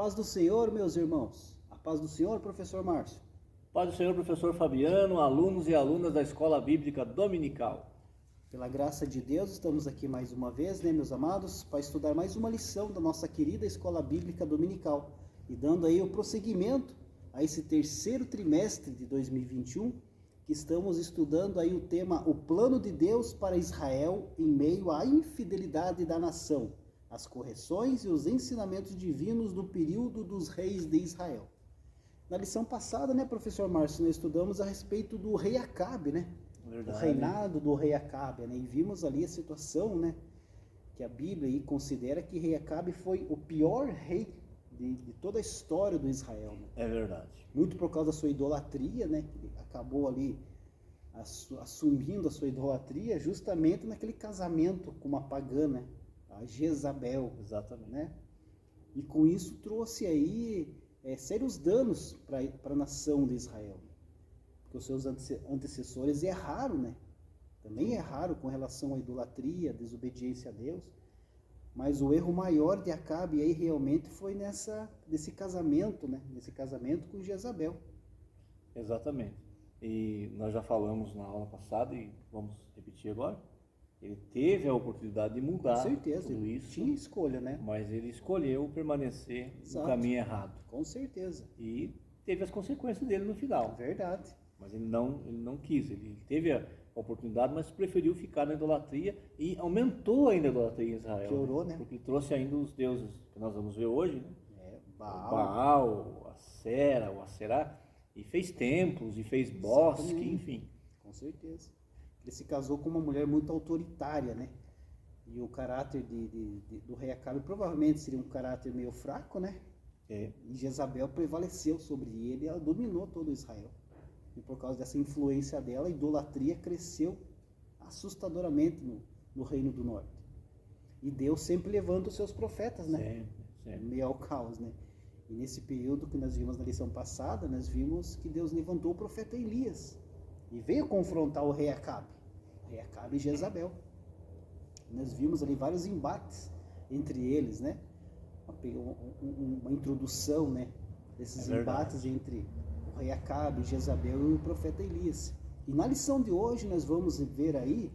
Paz do Senhor, meus irmãos. A paz do Senhor, professor Márcio. Paz do Senhor, professor Fabiano, alunos e alunas da Escola Bíblica Dominical. Pela graça de Deus, estamos aqui mais uma vez, meus amados, para estudar mais uma lição da nossa querida Escola Bíblica Dominical. E dando aí o prosseguimento a esse terceiro trimestre de 2021, que estamos estudando aí o tema O Plano de Deus para Israel em meio à infidelidade da nação, as correções e os ensinamentos divinos do período dos reis de Israel. Na lição passada, professor Márcio, nós estudamos a respeito do rei Acabe, Verdade. O reinado do rei Acabe, E vimos ali a situação, que a Bíblia aí considera que rei Acabe foi o pior rei de toda a história do Israel, É verdade. Muito por causa da sua idolatria, que acabou ali assumindo a sua idolatria justamente naquele casamento com uma pagã, a Jezabel. Exatamente. E com isso trouxe aí sérios danos para a nação de Israel. Porque os seus antecessores erraram, Também erraram com relação à idolatria, à desobediência a Deus. Mas o erro maior de Acabe aí realmente foi nesse casamento, Nesse casamento com Jezabel. Exatamente. E nós já falamos na aula passada e vamos repetir agora. Ele teve a oportunidade de mudar. Com certeza, tudo ele isso, tinha escolha, mas ele escolheu permanecer Exato. no caminho errado. Com certeza. E teve as consequências dele no final. Verdade. Mas ele não quis. Ele teve a oportunidade, mas preferiu ficar na idolatria e aumentou ainda a idolatria em Israel. Piorou, Porque ele trouxe ainda os deuses que nós vamos ver hoje, Baal, a Sera, o Aserá, e fez templos, e fez bosque, Exatamente. enfim. Com certeza. Ele se casou com uma mulher muito autoritária, E o caráter do rei Acabe provavelmente seria um caráter meio fraco, E Jezabel prevaleceu sobre ele e ela dominou todo Israel. E por causa dessa influência dela, a idolatria cresceu assustadoramente no Reino do Norte. E Deus sempre levanta os seus profetas, Sempre. Em meio ao caos, E nesse período que nós vimos na lição passada, nós vimos que Deus levantou o profeta Elias e veio confrontar o rei Acabe e Jezabel. Nós vimos ali vários embates entre eles, Uma introdução, desses embates entre o rei Acabe, Jezabel e o profeta Elias. E na lição de hoje nós vamos ver aí,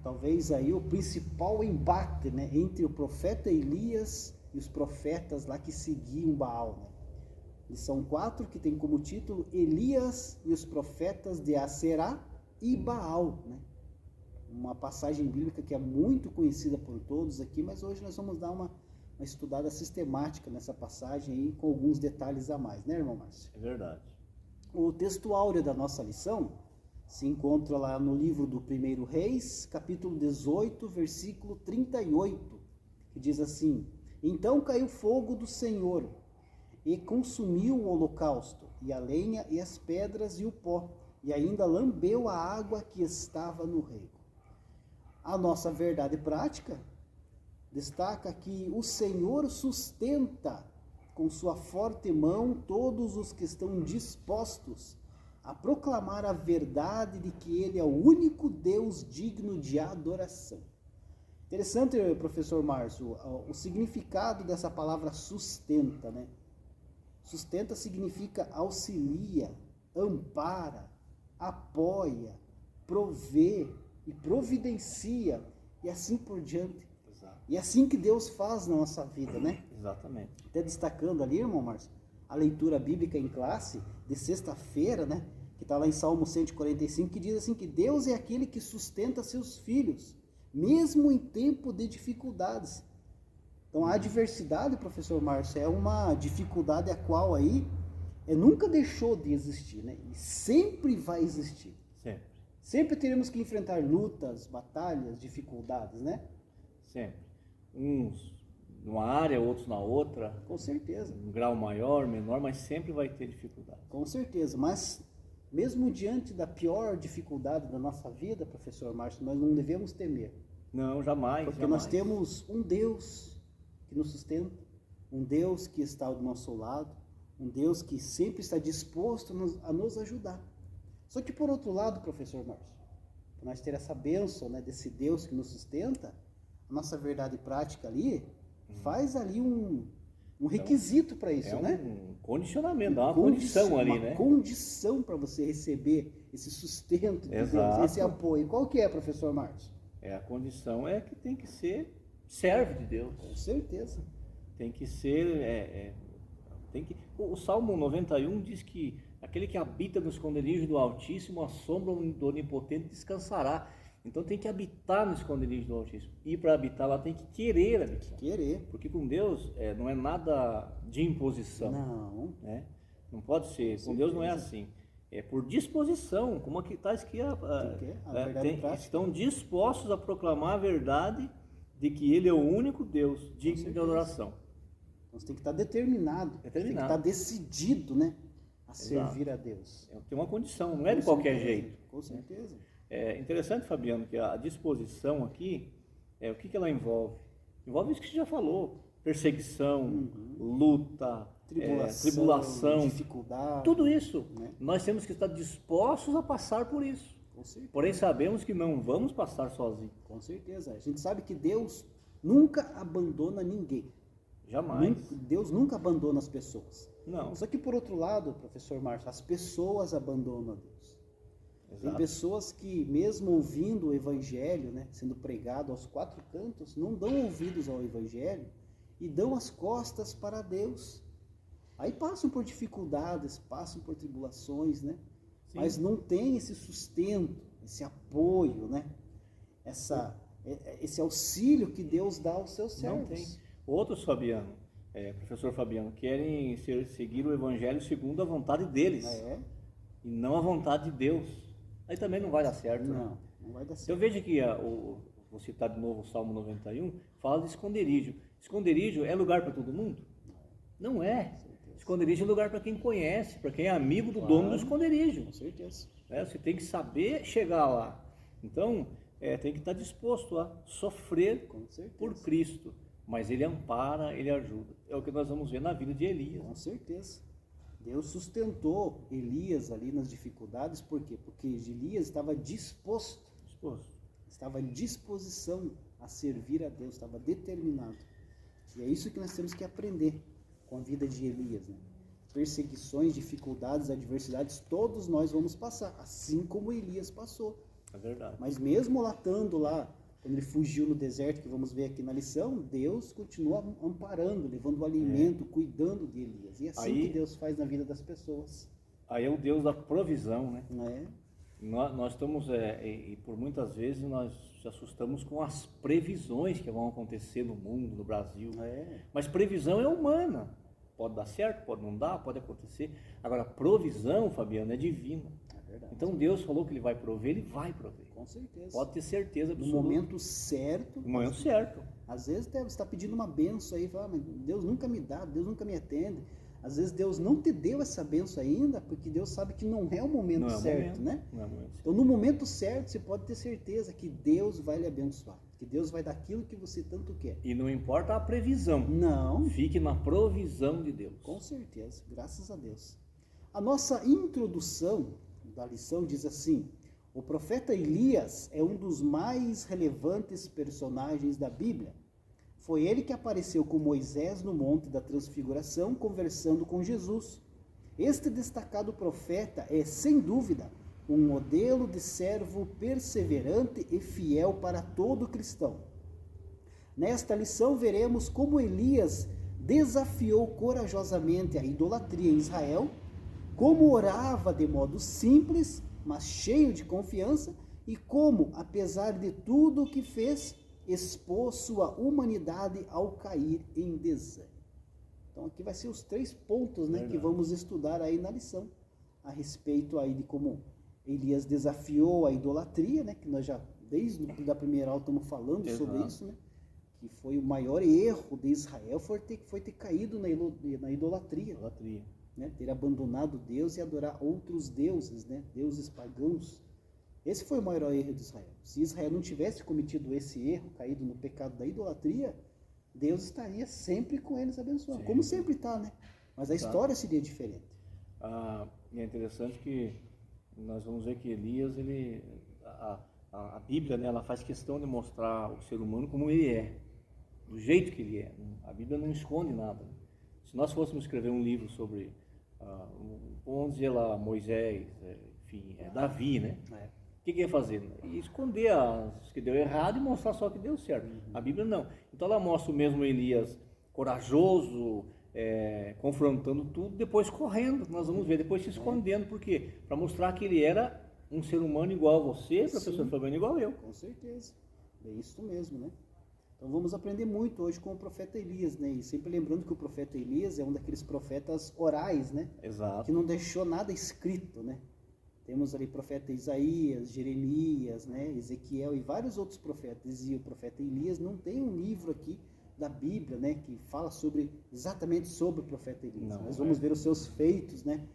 talvez aí o principal embate, entre o profeta Elias e os profetas lá que seguiam Baal, Lição 4, que tem como título Elias e os profetas de Aserá e Baal, Uma passagem bíblica que é muito conhecida por todos aqui, mas hoje nós vamos dar uma estudada sistemática nessa passagem aí, com alguns detalhes a mais, irmão Márcio? É verdade. O texto áureo da nossa lição se encontra lá no livro do 1 Reis, capítulo 18, versículo 38, que diz assim: Então caiu fogo do Senhor e consumiu o holocausto, e a lenha e as pedras e o pó, e ainda lambeu a água que estava no rego. A nossa verdade prática destaca que o Senhor sustenta com sua forte mão todos os que estão dispostos a proclamar a verdade de que Ele é o único Deus digno de adoração. Interessante, professor Márcio, o significado dessa palavra sustenta, Sustenta significa auxilia, ampara, apoia, provê e providencia, e assim por diante. Exato. E é assim que Deus faz na nossa vida, Exatamente. Até destacando ali, irmão Márcio, a leitura bíblica em classe de sexta-feira, que está lá em Salmo 145, que diz assim que Deus é aquele que sustenta seus filhos, mesmo em tempo de dificuldades. Então a adversidade, professor Márcio, é uma dificuldade a qual aí nunca deixou de existir, E sempre vai existir. Sempre. Sempre teremos que enfrentar lutas, batalhas, dificuldades, Sempre. Uns numa área, outros na outra. Com certeza. Um grau maior, menor, mas sempre vai ter dificuldade. Com certeza, mas mesmo diante da pior dificuldade da nossa vida, professor Márcio, nós não devemos temer. Não, jamais. Porque jamais. nós temos um Deus que nos sustenta, um Deus que está do nosso lado, um Deus que sempre está disposto a nos ajudar. Só que por outro lado, professor Márcio, para nós ter essa bênção, desse Deus que nos sustenta, a nossa verdade prática ali faz ali um um requisito para isso, né? Um condicionamento, dá uma condição ali, né? Uma condição para você receber esse sustento de Deus, esse apoio. Qual que é, professor Marcos? A condição é que tem que ser servo de Deus. Com certeza. Tem que ser... O Salmo 91 diz que aquele que habita no esconderijo do Altíssimo, a sombra do Onipotente descansará. Então tem que habitar no esconderijo do Altíssimo. E para habitar lá tem que querer habitar. Querer. Porque com Deus não é nada de imposição. Não. Né? Não pode ser. Com Deus não é assim. É por disposição, como aqui está escrito. Estão dispostos a proclamar a verdade de que Ele é o único Deus digno de adoração. Então você tem que estar determinado. Tem que estar decidido, né? A servir a Deus. Tem uma condição, não é de qualquer jeito. Com certeza. É interessante, Fabiano, que a disposição aqui, o que ela envolve? Envolve isso que você já falou: perseguição, luta, tribulação, dificuldade. Tudo isso, né? Nós temos que estar dispostos a passar por isso. Porém, sabemos que não vamos passar sozinhos. Com certeza. A gente sabe que Deus nunca abandona ninguém. Jamais. Deus nunca abandona as pessoas. Não. Só que, por outro lado, professor Márcio, as pessoas abandonam a Deus. Exato. Tem pessoas que, mesmo ouvindo o Evangelho, né, sendo pregado aos quatro cantos, não dão ouvidos ao Evangelho e dão as costas para Deus. Aí passam por dificuldades, passam por tribulações, né? Sim. Mas não tem esse sustento, esse apoio, né? Esse auxílio que Deus dá aos seus servos. Não tem. Outros, Fabiano, professor Fabiano, querem seguir o Evangelho segundo a vontade deles e não a vontade de Deus. Aí também não vai dar certo. Não vai dar certo. Eu vejo que, vou citar de novo o Salmo 91, fala de esconderijo. Esconderijo é lugar para todo mundo? Não é. Esconderijo é lugar para quem conhece, para quem é amigo do dono do esconderijo. Com certeza. Você tem que saber chegar lá. Então, tem que estar disposto a sofrer por Cristo. Mas Ele ampara, Ele ajuda. É o que nós vamos ver na vida de Elias. Com certeza. Deus sustentou Elias ali nas dificuldades, por quê? Porque Elias estava disposto. Estava em disposição a servir a Deus, estava determinado. E é isso que nós temos que aprender com a vida de Elias, né? Perseguições, dificuldades, adversidades, todos nós vamos passar, assim como Elias passou. É verdade. Mas mesmo latando lá, quando ele fugiu no deserto, que vamos ver aqui na lição, Deus continua amparando, levando o alimento, cuidando de Elias. E é assim que Deus faz na vida das pessoas. Aí é o Deus da provisão, né? É. Nós estamos, e por muitas vezes nós se assustamos com as previsões que vão acontecer no mundo, no Brasil. Mas previsão é humana. Pode dar certo, pode não dar, pode acontecer. Agora, provisão, Fabiano, é divina. Então Deus falou que Ele vai prover, Ele vai prover. Com certeza. Pode ter certeza absoluta. No momento certo. No momento certo. Às vezes você está pedindo uma benção aí, fala, mas Deus nunca me dá, Deus nunca me atende. Às vezes Deus não te deu essa benção ainda, porque Deus sabe que não é o momento certo, né? Não é o momento certo. Então no momento certo você pode ter certeza que Deus vai lhe abençoar, que Deus vai dar aquilo que você tanto quer. E não importa a previsão. Não. Fique na provisão de Deus. Com certeza, graças a Deus. A nossa introdução da lição diz assim: o profeta Elias é um dos mais relevantes personagens da Bíblia. Foi ele que apareceu com Moisés no Monte da Transfiguração, conversando com Jesus. Este destacado profeta é, sem dúvida, um modelo de servo perseverante e fiel para todo cristão. Nesta lição veremos como Elias desafiou corajosamente a idolatria em Israel, como orava de modo simples, mas cheio de confiança, e como, apesar de tudo o que fez, expôs sua humanidade ao cair em desânimo. Então aqui vai ser os 3 pontos, né, que vamos estudar aí na lição, a respeito aí de como Elias desafiou a idolatria, né, que nós já, desde a primeira aula, estamos falando sobre isso, né, que foi o maior erro de Israel, foi ter caído na idolatria. Né, ter abandonado Deus e adorar outros deuses, né, deuses pagãos. Esse foi o maior erro de Israel. Se Israel não tivesse cometido esse erro, caído no pecado da idolatria, Deus estaria sempre com eles abençoando, como sempre está, né? Mas a história seria diferente. E é interessante que nós vamos ver que Elias, a Bíblia, né, ela faz questão de mostrar o ser humano como ele é, do jeito que ele é. A Bíblia não esconde nada. Se nós fôssemos escrever um livro sobre, vamos dizer lá, Moisés, enfim, Davi, né? O que ia fazer? Esconder as que deu errado e mostrar só que deu certo. A Bíblia não. Então ela mostra o mesmo Elias corajoso, confrontando tudo, depois correndo, nós vamos ver, depois se escondendo. Por quê? Para mostrar que ele era um ser humano igual a você, professor Fabiano, igual eu. Com certeza. É isso mesmo, né? Então vamos aprender muito hoje com o profeta Elias, né? E sempre lembrando que o profeta Elias é um daqueles profetas orais, né? Exato. Que não deixou nada escrito, né? Temos ali o profeta Isaías, Jeremias, né? Ezequiel e vários outros profetas. E o profeta Elias não tem um livro aqui da Bíblia, né? Que fala exatamente sobre o profeta Elias. Não, Nós vamos ver os seus feitos, né?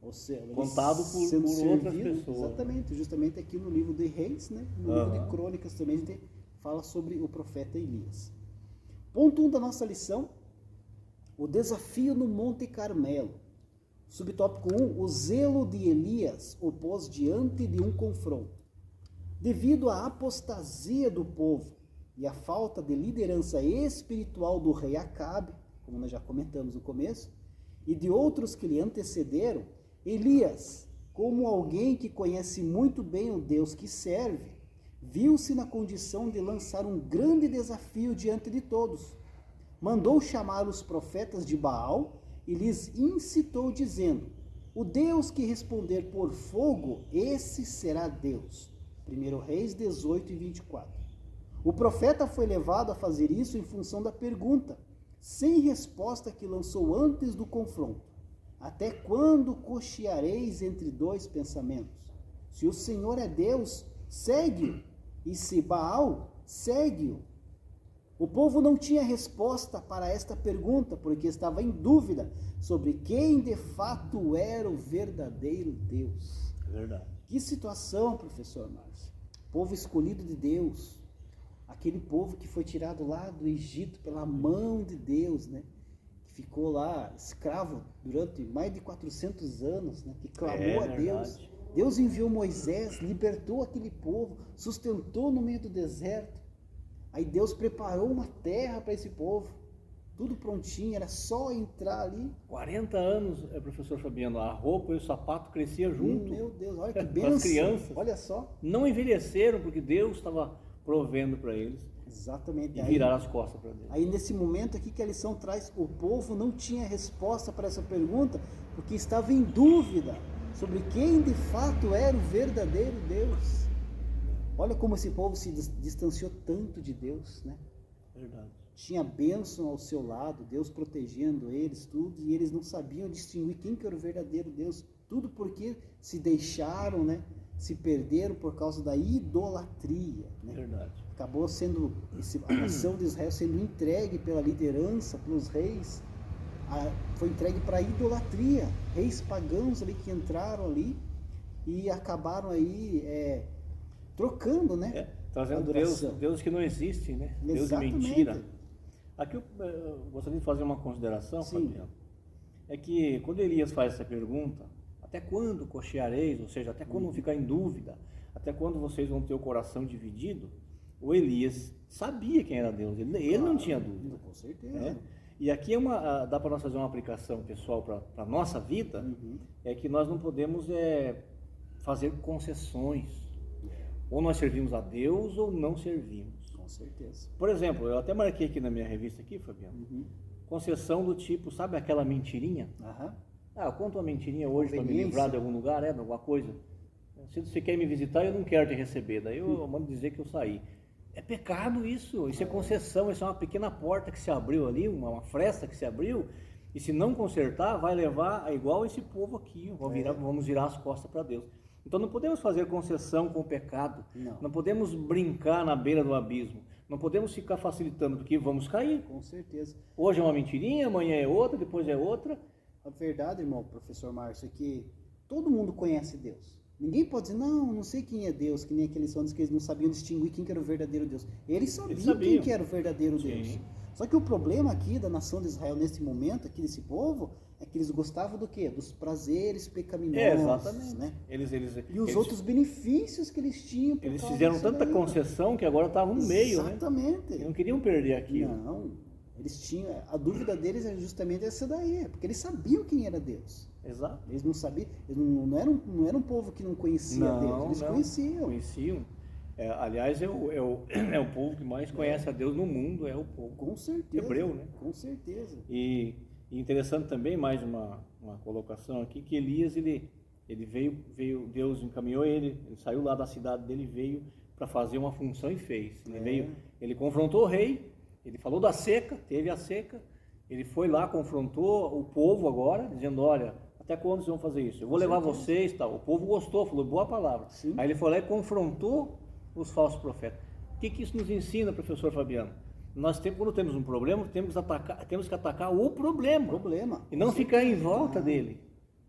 Ou seja, contado por outras pessoas. Exatamente, justamente aqui no livro de Reis, né? No livro de Crônicas também a gente fala sobre o profeta Elias. Ponto 1 da nossa lição, o desafio no Monte Carmelo. Subtópico 1, o zelo de Elias o pôs diante de um confronto. Devido à apostasia do povo e à falta de liderança espiritual do rei Acabe, como nós já comentamos no começo, e de outros que lhe antecederam, Elias, como alguém que conhece muito bem o Deus que serve, viu-se na condição de lançar um grande desafio diante de todos. Mandou chamar os profetas de Baal e lhes incitou dizendo: o Deus que responder por fogo, esse será Deus. 1 Reis 18 e 24. O profeta foi levado a fazer isso em função da pergunta, sem resposta que lançou antes do confronto. Até quando cocheareis entre dois pensamentos? Se o Senhor é Deus, segue-o, e se Baal, segue-o. O povo não tinha resposta para esta pergunta, porque estava em dúvida sobre quem de fato era o verdadeiro Deus. Verdade. Que situação, professor Márcio. Povo escolhido de Deus, aquele povo que foi tirado lá do Egito pela mão de Deus, né? Que ficou lá escravo durante mais de 400 anos, né? Que clamou a Deus. Deus enviou Moisés, libertou aquele povo, sustentou no meio do deserto. Aí Deus preparou uma terra para esse povo, tudo prontinho, era só entrar ali. 40 anos, professor Fabiano, a roupa e o sapato cresciam junto. Meu Deus, olha que bênção. As crianças, olha só. Não envelheceram porque Deus estava provendo para eles. Exatamente. E viraram as costas para Deus. Aí nesse momento aqui que a lição traz, o povo não tinha resposta para essa pergunta, porque estava em dúvida sobre quem de fato era o verdadeiro Deus. Olha como esse povo se distanciou tanto de Deus, né? Verdade. Tinha bênção ao seu lado, Deus protegendo eles, tudo, e eles não sabiam distinguir quem que era o verdadeiro Deus. Tudo porque se deixaram, né? Se perderam por causa da idolatria, né? Verdade. Acabou sendo, a nação de Israel sendo entregue pela liderança, pelos reis, foi entregue para a idolatria. Reis pagãos ali que entraram ali e acabaram aí trocando, né? Trazendo Deus que não existe, né? Deus de mentira. Aqui eu gostaria de fazer uma consideração, Fabiano. É que quando Elias faz essa pergunta, até quando cocheareis, ou seja, até quando vão ficar em dúvida, até quando vocês vão ter o coração dividido, o Elias sabia quem era Deus, ele não tinha dúvida. Com certeza. Né? E aqui dá para nós fazer uma aplicação pessoal para a nossa vida, é que nós não podemos fazer concessões. Ou nós servimos a Deus ou não servimos. Com certeza. Por exemplo, eu até marquei aqui na minha revista aqui, Fabiano, concessão do tipo, sabe aquela mentirinha? Eu conto uma mentirinha hoje para me livrar de algum lugar, de alguma coisa. Se você quer me visitar, eu não quero te receber. Daí eu mando dizer que eu saí. É pecado isso é concessão, isso é uma pequena porta que se abriu ali, uma fresta que se abriu, e se não consertar, vai levar a igual esse povo aqui, vamos virar as costas para Deus. Então não podemos fazer concessão com o pecado, não podemos brincar na beira do abismo, não podemos ficar facilitando, porque vamos cair. Com certeza. Hoje é uma mentirinha, amanhã é outra, depois é outra. A verdade, irmão, professor Márcio, é que todo mundo conhece Deus. Ninguém pode dizer, não sei quem é Deus, que nem aqueles homens que eles não sabiam distinguir quem que era o verdadeiro Deus. Eles sabiam quem que era o verdadeiro Deus. Só que o problema aqui da nação de Israel nesse momento, aqui desse povo, é que eles gostavam do quê? Dos prazeres pecaminosos. Exatamente. Né? E os outros benefícios que eles tinham. Eles fizeram tanta concessão que agora estavam no meio, exatamente. Né? E não queriam perder aquilo. Não. Eles tinham, a dúvida deles era justamente essa daí, porque eles sabiam quem era Deus. Exato. Eles não sabiam, eles não era um povo que não conhecia Deus, eles conheciam. Conheciam. Aliás, é o povo que mais conhece a Deus no mundo, é o povo com certeza, hebreu, né? Com certeza. E interessante também, mais uma colocação aqui, que Elias, ele veio, Deus encaminhou ele saiu lá da cidade dele, veio para fazer uma função e fez. Ele confrontou o rei, ele falou da seca, teve a seca, ele foi lá, confrontou o povo agora, dizendo, olha, até quando vocês vão fazer isso? Eu vou levar vocês, tal. O povo gostou, falou, boa palavra. Sim. Aí ele foi lá e confrontou os falsos profetas. O que isso nos ensina, professor Fabiano? Nós quando temos um problema, temos que atacar o problema. E não ficar em volta dele.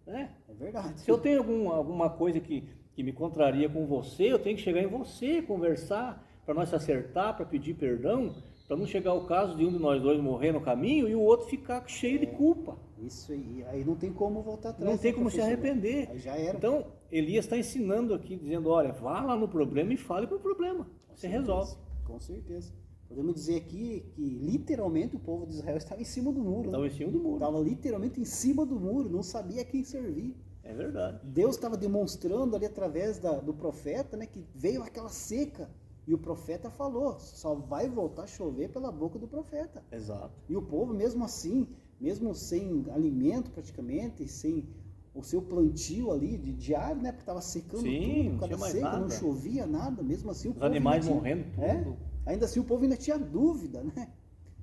É verdade. Se eu tenho alguma coisa que me contraria com você, eu tenho que chegar em você, conversar, para nós se acertar, para pedir perdão, para não chegar o caso de um de nós dois morrer no caminho e o outro ficar cheio de culpa. Isso aí não tem como voltar atrás. Não tem como se arrepender. Aí já era. Então, Elias está ensinando aqui, dizendo, olha, vá lá no problema e fale para o problema. Você resolve. Com certeza. Podemos dizer aqui que literalmente o povo de Israel estava em cima do muro. Estava em cima do muro. Estava literalmente em cima do muro, não sabia a quem servir. É verdade. Deus estava demonstrando ali através do profeta, né, que veio aquela seca. E o profeta falou, só vai voltar a chover pela boca do profeta. Exato. E o povo, mesmo assim, mesmo sem alimento praticamente, sem o seu plantio ali de diário, né, porque estava secando tudo, por causa da seca, não chovia nada, mesmo assim o Os povo animais morrendo tudo. Ainda assim o povo ainda tinha dúvida, né?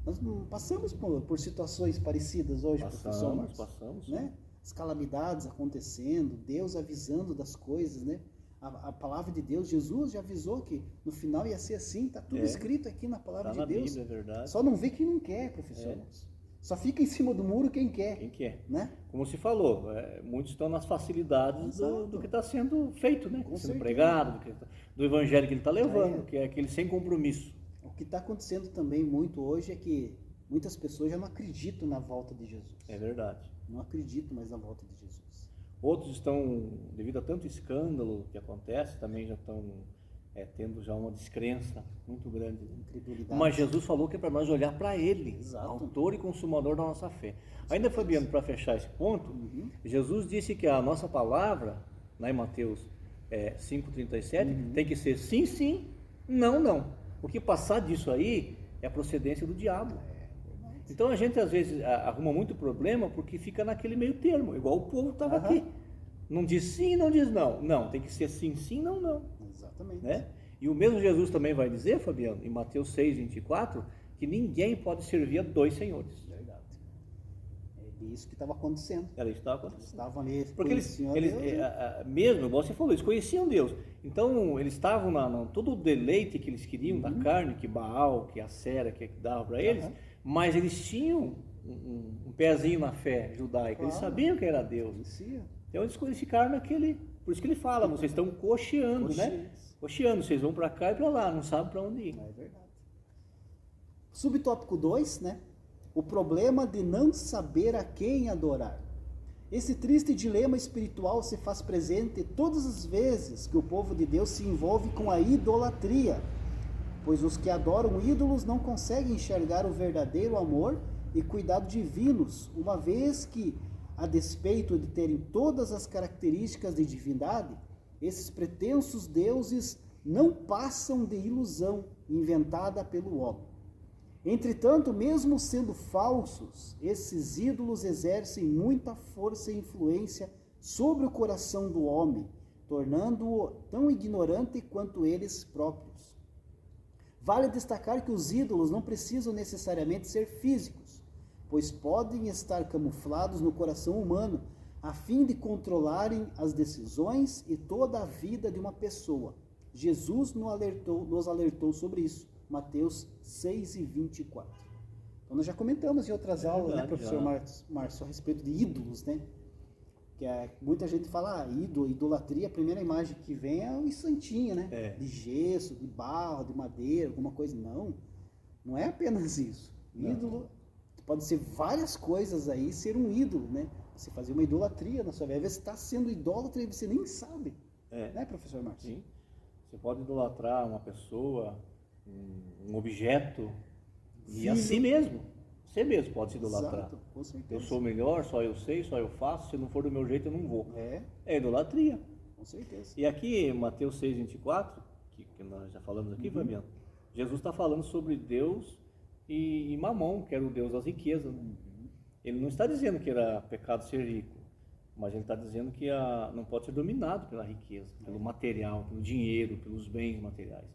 Nós passamos por situações parecidas hoje, professor Marcos. Passamos. Né? As calamidades acontecendo, Deus avisando das coisas, né? A palavra de Deus, Jesus já avisou que no final ia ser assim, está tudo escrito aqui na palavra de Deus. Bíblia, é verdade. Só não vê quem não quer, professor. Só fica em cima do muro quem quer. Quem quer. Né? Como se falou, muitos estão nas facilidades do que está sendo feito, né? Sendo pregado, do evangelho que ele está levando, que é aquele sem compromisso. O que está acontecendo também muito hoje é que muitas pessoas já não acreditam na volta de Jesus. É verdade. Não acreditam mais na volta de Jesus. Outros estão, devido a tanto escândalo que acontece, também já estão tendo já uma descrença muito grande. Incredulidade. Mas Jesus falou que é para nós olhar para Ele, Exato. autor e consumador da nossa fé. Ainda, Fabiano, para fechar esse ponto, Jesus disse que a nossa palavra, lá em Mateus 5,37, tem que ser sim, sim, não, não. O que passar disso aí é a procedência do diabo. Então a gente às vezes arruma muito problema porque fica naquele meio termo, igual o povo estava aqui. Não diz sim, não diz não. Não, tem que ser sim, sim, não, não. Exatamente. Né? E o mesmo Jesus também vai dizer, Fabiano, em Mateus 6,24, que ninguém pode servir a dois senhores. Verdade. É isso que estava acontecendo. Era isso que estava acontecendo. Estavam ali, porque eles mesmo, igual você falou, eles conheciam Deus. Então eles estavam todo o deleite que eles queriam da carne, que Baal, que a Sera, que dava para eles, mas eles tinham um pezinho na fé judaica. Claro. Eles sabiam que era Deus. Então eles ficaram naquele. Por isso que ele fala, vocês estão cocheando, né? Cocheando, vocês vão para cá e para lá, não sabem para onde ir. É verdade. Subtópico 2, né? O problema de não saber a quem adorar. Esse triste dilema espiritual se faz presente todas as vezes que o povo de Deus se envolve com a idolatria, pois os que adoram ídolos não conseguem enxergar o verdadeiro amor e cuidado divinos, uma vez que, a despeito de terem todas as características de divindade, esses pretensos deuses não passam de ilusão inventada pelo homem. Entretanto, mesmo sendo falsos, esses ídolos exercem muita força e influência sobre o coração do homem, tornando-o tão ignorante quanto eles próprios. Vale destacar que os ídolos não precisam necessariamente ser físicos, pois podem estar camuflados no coração humano, a fim de controlarem as decisões e toda a vida de uma pessoa. Jesus nos alertou sobre isso. Mateus 6:24. Então nós já comentamos em outras aulas, né, professor Márcio, a respeito de ídolos, né? Que muita gente fala, idolatria, a primeira imagem que vem é o santinho, né? De gesso, de barro, de madeira, alguma coisa. Não é apenas isso. Ídolo pode ser várias coisas aí, ser um ídolo, né? Você fazer uma idolatria na sua vida, às vezes você está sendo idólatra e você nem sabe, né, professor Márcio? Sim. Você pode idolatrar uma pessoa, um objeto, e a si mesmo. Você mesmo pode se idolatrar. Exato, com certeza. Eu sou melhor, só eu sei, só eu faço, se não for do meu jeito eu não vou. É idolatria. com certeza. E aqui, Mateus 6,24, que nós já falamos aqui, Fabiano, Jesus está falando sobre Deus e Mamon, que era o Deus das riquezas. Ele não está dizendo que era pecado ser rico, mas ele está dizendo que não pode ser dominado pela riqueza, pelo material, pelo dinheiro, pelos bens materiais.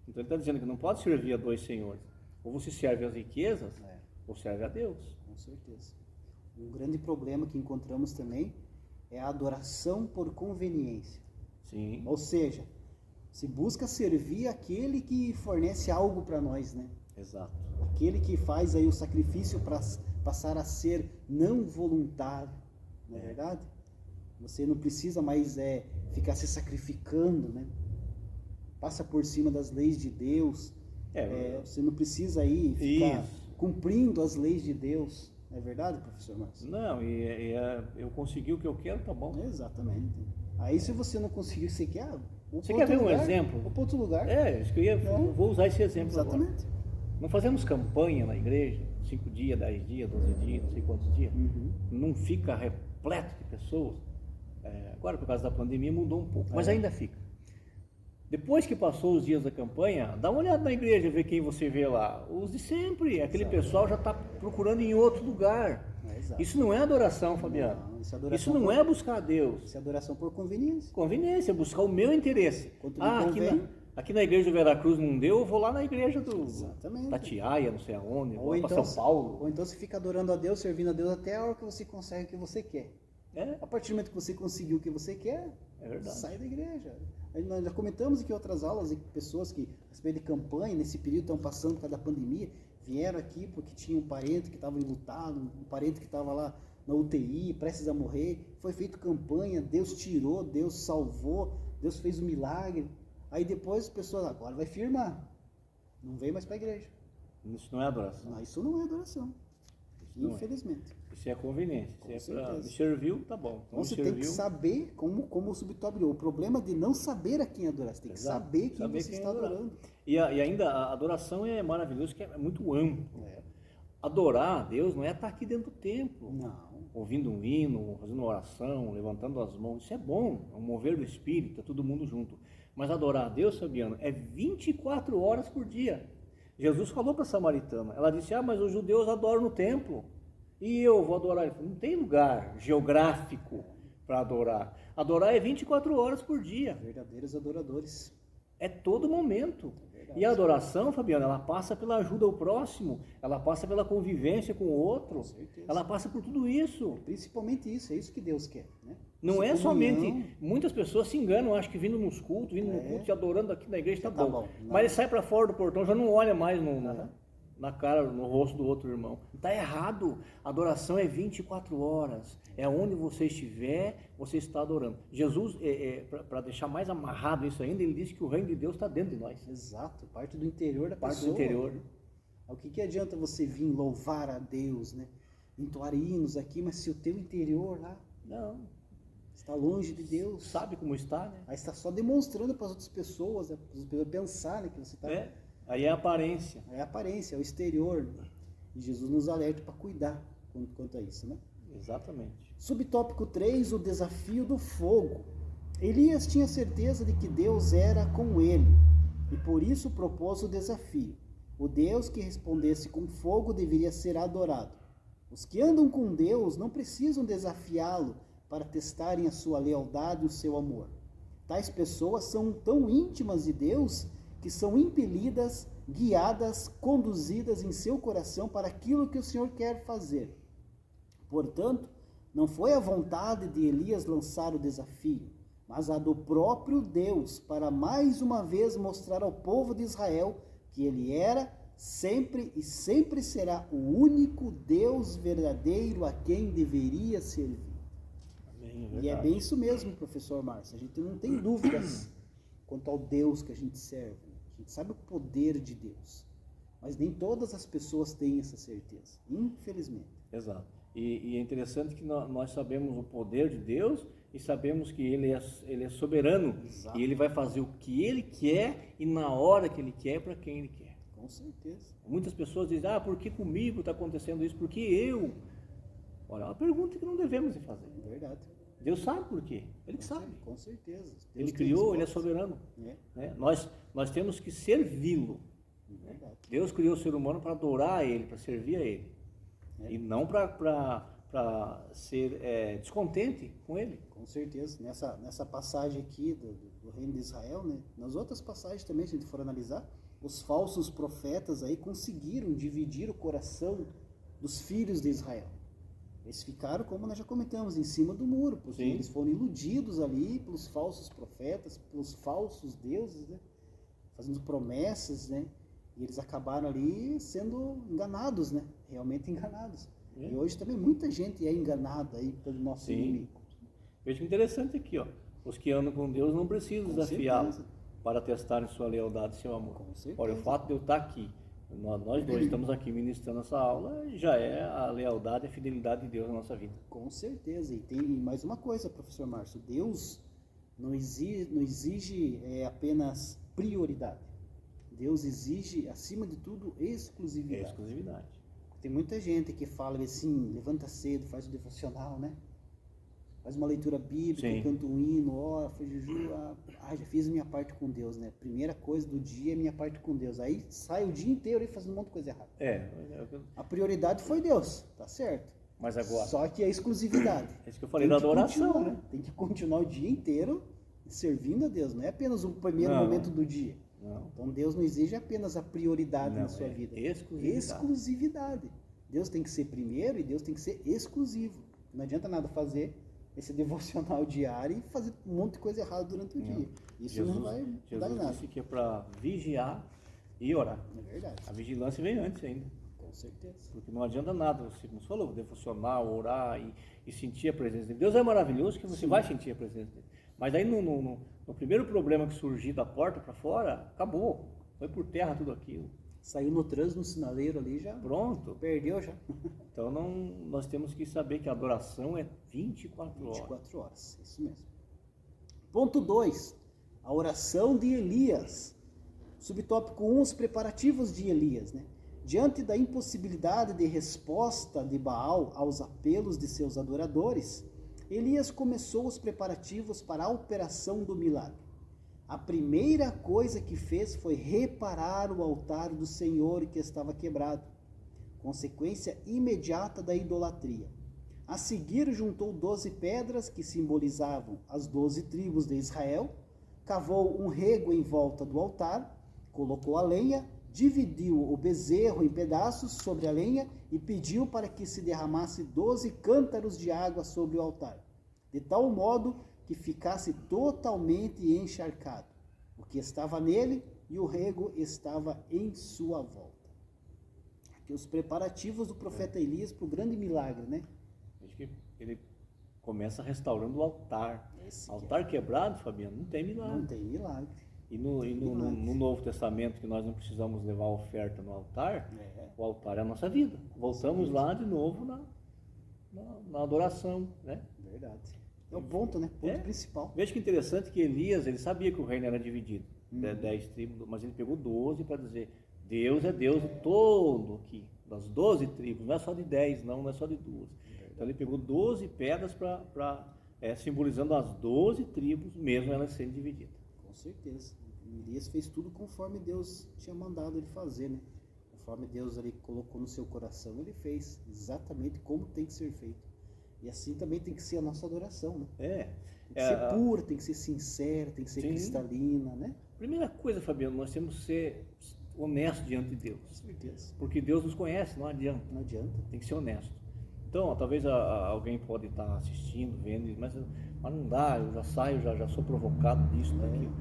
Então ele está dizendo que não pode servir a dois senhores. Ou você serve às riquezas, ou serve a Deus. Com certeza. Um grande problema que encontramos também é a adoração por conveniência. Sim. Ou seja, se busca servir aquele que fornece algo para nós, né? Exato. Aquele que faz aí o sacrifício para passar a ser não voluntário, não é verdade? Você não precisa mais ficar se sacrificando, né? Passa por cima das leis de Deus. Você não precisa aí ficar cumprindo as leis de Deus. Não é verdade, professor Márcio? Não, eu consegui o que eu quero, tá bom. Exatamente. Aí se você não conseguir o que você quer, você quer ver um exemplo? Vou para outro lugar. Isso que eu vou usar esse exemplo. Exatamente. Agora. Não fazemos campanha na igreja, 5 dias, 10 dias, 12 dias, não sei quantos dias. Não fica repleto de pessoas. Agora, por causa da pandemia, mudou um pouco, mas ainda fica. Depois que passou os dias da campanha, dá uma olhada na igreja, ver quem você vê lá. Os de sempre, aquele pessoal já está procurando em outro lugar. Isso não é adoração, Fabiano. Não, isso não é buscar a Deus. Isso é adoração por conveniência. Conveniência, buscar o meu interesse. Aqui na igreja do Veracruz não deu, eu vou lá na igreja da Tiaia, não sei aonde, vou lá para São Paulo. Ou então você fica adorando a Deus, servindo a Deus até a hora que você consegue o que você quer. A partir do momento que você conseguiu o que você quer, sai da igreja. Nós já comentamos aqui em outras aulas, pessoas que, a respeito de campanha, nesse período estão passando por causa da pandemia, vieram aqui porque tinha um parente que estava enlutado, um parente que estava lá na UTI, prestes a morrer, foi feito campanha, Deus tirou, Deus salvou, Deus fez um milagre. Aí depois as pessoas, agora vai firmar, não vem mais para a igreja. Isso não é adoração. Não, isso não é adoração, infelizmente. Isso é conveniência. Se é me serviu, tá bom. Então você tem que saber, como o subtópico, o problema de não saber a quem adorar, você tem que saber quem você está adorando. E ainda a adoração é maravilhosa, que é muito amplo. Adorar a Deus não é estar aqui dentro do templo. Não. Ouvindo um hino, fazendo uma oração, levantando as mãos, isso é bom, é um mover do Espírito, é todo mundo junto. Mas adorar a Deus, Fabiano, é 24 horas por dia. Jesus falou para a samaritana, ela disse, mas os judeus adoram no templo, e eu vou adorar. Ele falou, não tem lugar geográfico para adorar. Adorar é 24 horas por dia. Verdadeiros adoradores. É todo momento. E a adoração, Fabiano, ela passa pela ajuda ao próximo, ela passa pela convivência com o outro, ela passa por tudo isso. Principalmente isso, é isso que Deus quer, né? Não é somente, muitas pessoas se enganam, acham que vindo nos cultos, no culto e adorando aqui na igreja tá bom. Mas ele sai para fora do portão, já não olha mais na cara, no rosto do outro irmão. Está errado. Adoração é 24 horas. É onde você estiver, você está adorando. Jesus, para deixar mais amarrado isso ainda, ele disse que o reino de Deus está dentro de nós. Exato, parte do interior da parte pessoa. Do interior. O que adianta você vir louvar a Deus, né? Entoar hinos aqui, mas se o teu interior lá está longe de Deus. Sabe como está, né? Aí está só demonstrando para as outras pessoas, para as pessoas pensarem que você está... Aí é a aparência. É a aparência, é o exterior. E Jesus nos alerta para cuidar quanto a isso, né? Exatamente. Subtópico 3, o desafio do fogo. Elias tinha certeza de que Deus era com ele, e por isso propôs o desafio. O Deus que respondesse com fogo deveria ser adorado. Os que andam com Deus não precisam desafiá-lo para testarem a sua lealdade e o seu amor. Tais pessoas são tão íntimas de Deus que são impelidas, guiadas, conduzidas em seu coração para aquilo que o Senhor quer fazer. Portanto, não foi a vontade de Elias lançar o desafio, mas a do próprio Deus, para mais uma vez mostrar ao povo de Israel que ele era, sempre e sempre será o único Deus verdadeiro a quem deveria servir. Amém, e é bem isso mesmo, professor Márcio. A gente não tem dúvidas quanto ao Deus que a gente serve. A gente sabe o poder de Deus, mas nem todas as pessoas têm essa certeza, infelizmente. Exato. E é interessante que nós sabemos o poder de Deus e sabemos que Ele é soberano. Exato. E Ele vai fazer o que Ele quer e na hora que Ele quer para quem Ele quer. Com certeza. Muitas pessoas dizem, por que comigo está acontecendo isso? Por que eu? Olha, é uma pergunta que não devemos fazer. Verdade. Deus sabe por quê. Ele que sabe. Com certeza. Deus Ele criou, ele é soberano. Né? Nós temos que servi-lo. Verdade. Deus criou o ser humano para adorar a ele, para servir a ele. E não para ser descontente com ele. Com certeza. Nessa passagem aqui do reino de Israel, né? Nas outras passagens também, se a gente for analisar, os falsos profetas aí conseguiram dividir o coração dos filhos de Israel. Eles ficaram, como nós já comentamos, em cima do muro, porque eles foram iludidos ali pelos falsos profetas, pelos falsos deuses, né? Fazendo promessas, né? E eles acabaram ali sendo enganados, né? Realmente enganados. E hoje também muita gente é enganada aí pelo nosso inimigo. Veja que interessante aqui, ó. Os que andam com Deus não precisam desafiá-los para testarem sua lealdade e seu amor. Olha, o fato de eu estar aqui, nós dois estamos aqui ministrando essa aula, já é a lealdade e a fidelidade de Deus na nossa vida. Com certeza. E tem mais uma coisa, professor Márcio. Deus não exige apenas prioridade. Deus exige, acima de tudo, exclusividade. Tem muita gente que fala assim, levanta cedo, faz o devocional, né? Faz uma leitura bíblica, canta um hino, ora, faz jejum, já fiz a minha parte com Deus, né? Primeira coisa do dia é minha parte com Deus. Aí sai o dia inteiro aí fazendo um monte de coisa errada. A prioridade foi Deus, tá certo? Mas agora... Só que a exclusividade. É isso que eu falei da adoração, né? Tem que continuar o dia inteiro servindo a Deus, não é apenas o primeiro momento do dia. Não. Então Deus não exige apenas a prioridade na sua vida. Exclusividade. Deus tem que ser primeiro e Deus tem que ser exclusivo. Não adianta nada fazer esse devocional diário e fazer um monte de coisa errada durante o dia. Isso não vai dar nada. Jesus disse que é para vigiar e orar. É verdade. A vigilância vem antes ainda. Com certeza. Porque não adianta nada, você, como você falou, devocional, orar e sentir a presença de Deus. É maravilhoso que você vai sentir a presença dele. Mas aí no primeiro problema que surgir da porta para fora, acabou. Foi por terra tudo aquilo. Saiu no trânsito, no sinaleiro ali já. Pronto. Perdeu já. Então nós temos que saber que a adoração é 24 horas. 24 horas, isso mesmo. Ponto 2. A oração de Elias. Subtópico 1, os preparativos de Elias, né? Diante da impossibilidade de resposta de Baal aos apelos de seus adoradores, Elias começou os preparativos para a operação do milagre. A primeira coisa que fez foi reparar o altar do Senhor que estava quebrado, consequência imediata da idolatria. A seguir, juntou 12 pedras que simbolizavam as 12 tribos de Israel, cavou um rego em volta do altar, colocou a lenha, dividiu o bezerro em pedaços sobre a lenha e pediu para que se derramasse 12 cântaros de água sobre o altar, de tal modo que ficasse totalmente encharcado, o que estava nele e o rego estava em sua volta. Aqui os preparativos do profeta Elias para o grande milagre, né? Acho que ele começa restaurando o altar. Altar quebrado, Fabiano, não tem milagre. Não tem milagre. E no Novo Testamento, que nós não precisamos levar a oferta no altar, o altar é a nossa vida. Voltamos lá de novo na adoração, né? Verdade. É o ponto, né? Ponto principal. Veja que interessante que Elias, ele sabia que o reino era dividido, 10 tribos, mas ele pegou 12 para dizer, Deus é Deus de todo aqui, das 12 tribos, não é só de 10, não é só de 12. Então ele pegou 12 pedras simbolizando as 12 tribos, mesmo elas sendo divididas. Com certeza. Elias fez tudo conforme Deus tinha mandado ele fazer, né? Conforme Deus ali colocou no seu coração, ele fez exatamente como tem que ser feito. E assim também tem que ser a nossa adoração, né? Tem que ser pura, tem que ser sincera, tem que ser cristalina, né? Primeira coisa, Fabiano, nós temos que ser honestos diante de Deus. Com certeza. Porque Deus nos conhece, não adianta. Não adianta. Tem que ser honesto. Então, talvez alguém pode estar assistindo, vendo, mas não dá, eu já saio, já sou provocado disso, daquilo.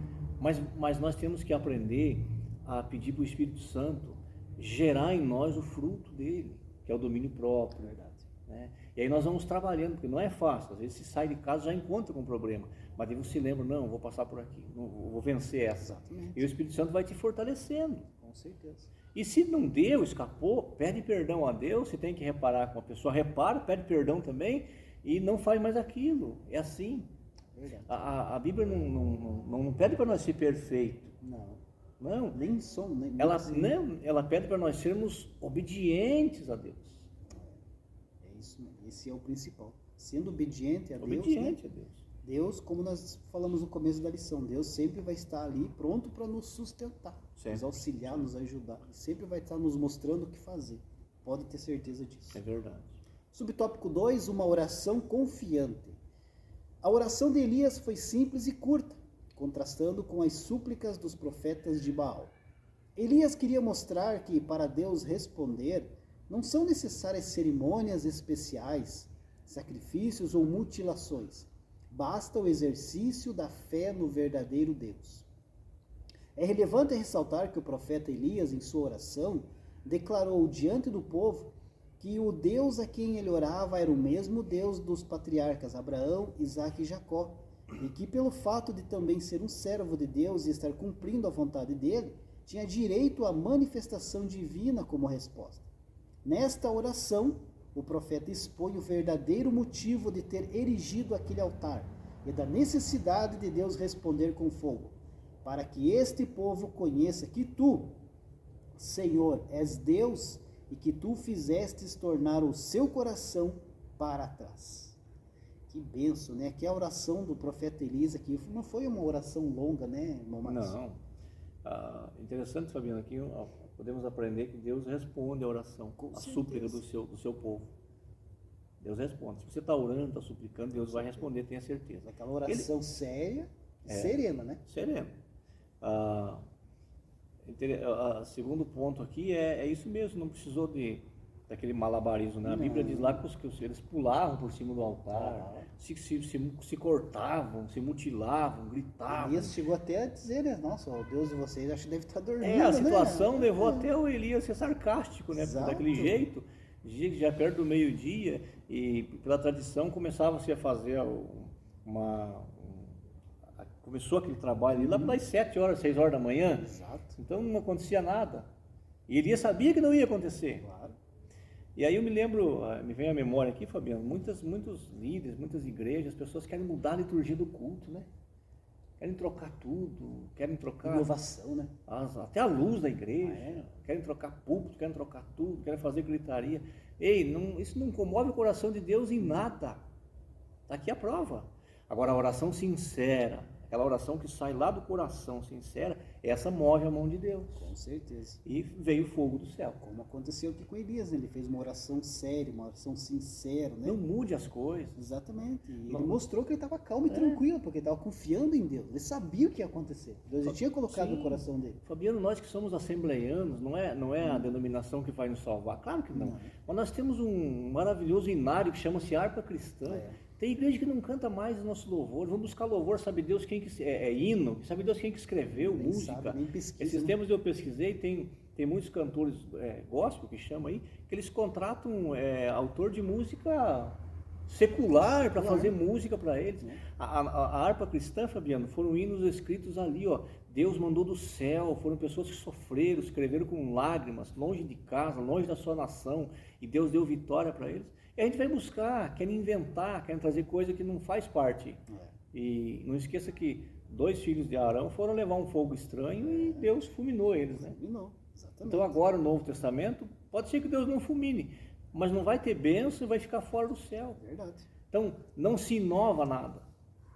Mas nós temos que aprender a pedir para o Espírito Santo gerar em nós o fruto dele, que é o domínio próprio. Verdade. Né? E aí nós vamos trabalhando, porque não é fácil, às vezes se sai de casa já encontra com um problema, mas aí você se lembra, não, vou passar por aqui, não, vou vencer essa. Exatamente. E o Espírito Santo vai te fortalecendo. Com certeza. E se não deu, escapou, pede perdão a Deus, se tem que reparar com a pessoa, repara, pede perdão também e não faz mais aquilo. É assim. Verdade. A Bíblia não pede para nós ser perfeito. Não. Não. Nem som, nem Ela pede para nós sermos obedientes a Deus. É isso, esse é o principal. Sendo obediente a Deus. Obediente a Deus. Deus, como nós falamos no começo da lição, Deus sempre vai estar ali pronto para nos sustentar, nos auxiliar, nos ajudar. Sempre vai estar nos mostrando o que fazer. Pode ter certeza disso. É verdade. Subtópico 2, uma oração confiante. A oração de Elias foi simples e curta, contrastando com as súplicas dos profetas de Baal. Elias queria mostrar que para Deus responder, não são necessárias cerimônias especiais, sacrifícios ou mutilações. Basta o exercício da fé no verdadeiro Deus. É relevante ressaltar que o profeta Elias, em sua oração, declarou diante do povo que o Deus a quem ele orava era o mesmo Deus dos patriarcas Abraão, Isaque e Jacó, e que pelo fato de também ser um servo de Deus e estar cumprindo a vontade dele, tinha direito à manifestação divina como resposta. Nesta oração, o profeta expõe o verdadeiro motivo de ter erigido aquele altar e da necessidade de Deus responder com fogo, para que este povo conheça que tu, Senhor, és Deus e que tu fizestes tornar o seu coração para trás. Que benção, né? Que a oração do profeta Elias aqui não foi uma oração longa, né, irmão Marcos? Não. Interessante, Fabiano, aqui podemos aprender que Deus responde a oração, a súplica do seu povo. Deus responde. Se você está orando, está suplicando, Deus vai responder, tenha certeza. Aquela oração séria e serena, né? Serena. Segundo ponto aqui é isso mesmo, não precisou daquele malabarismo, né? A Bíblia diz lá que eles pulavam por cima do altar, se cortavam, se mutilavam, gritavam. Elias chegou até a dizer, né? Nossa, o Deus de vocês acho que deve estar dormindo, a situação levou até o Elias ser sarcástico, né? Daquele jeito, já perto do meio-dia, e pela tradição começava-se a fazer começou aquele trabalho ali lá pelas 7 horas, 6 horas da manhã. Exato. Então não acontecia nada. E Elias sabia que não ia acontecer. Claro. E aí eu me lembro, me vem à memória aqui, Fabiano, muitos líderes, muitas igrejas, pessoas querem mudar a liturgia do culto, né? Querem trocar tudo, querem trocar... Inovação, né? Até a luz da igreja. Querem trocar púlpito, querem trocar tudo, querem fazer gritaria. Ei, isso não comove o coração de Deus em nada. Está aqui a prova. Agora, a oração sincera, aquela oração que sai lá do coração sincera, essa move a mão de Deus. Com certeza. E veio o fogo do céu. Como aconteceu aqui com Elias, né? Ele fez uma oração séria, uma oração sincera, né? Não mude as coisas. Exatamente. E ele mostrou que ele estava calmo e tranquilo, porque ele estava confiando em Deus. Ele sabia o que ia acontecer. Deus já tinha colocado no coração dele. Fabiano, nós que somos assembleianos, não é a denominação que vai nos salvar. Claro que não. Mas nós temos um maravilhoso inário que chama-se harpa cristã. Tem igreja que não canta mais o nosso louvor. Vamos buscar louvor, sabe Deus quem que hino, sabe Deus quem que escreveu nem música. Sabe, nem pesquisa, Esses tempos eu pesquisei, tem muitos cantores gospel que chama aí, que eles contratam autor de música secular para fazer música para eles. A harpa cristã, Fabiano, foram hinos escritos ali, ó. Deus mandou do céu, foram pessoas que sofreram, escreveram com lágrimas, longe de casa, longe da sua nação, e Deus deu vitória para eles. E a gente vai buscar, querem inventar, querem trazer coisa que não faz parte. E não esqueça que 2 filhos de Arão foram levar um fogo estranho e Deus fulminou eles, né? Fulminou, exatamente. Então agora o Novo Testamento, pode ser que Deus não fulmine, mas não vai ter bênção e vai ficar fora do céu. Verdade. Então não se inova nada.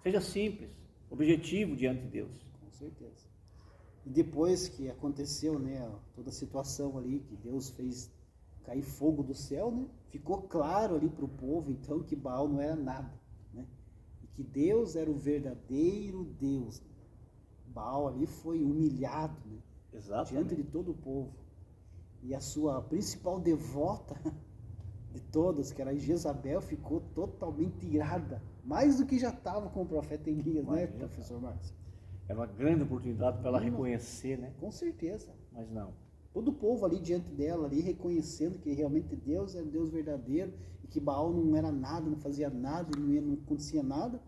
Seja simples, objetivo diante de Deus. Com certeza. E depois que aconteceu, né, toda a situação ali, que Deus fez cair fogo do céu, né? Ficou claro ali para o povo, então, que Baal não era nada, né? E que Deus era o verdadeiro Deus. Baal ali foi humilhado, né? Diante de todo o povo. E a sua principal devota de todas, que era Jezabel, ficou totalmente irada, mais do que já estava com o profeta Elias, né, professor Marcos? Era uma grande oportunidade para ela reconhecer, né? Com certeza. Mas não. Todo o povo ali diante dela, ali reconhecendo que realmente Deus era Deus verdadeiro e que Baal não era nada, não fazia nada, não acontecia nada.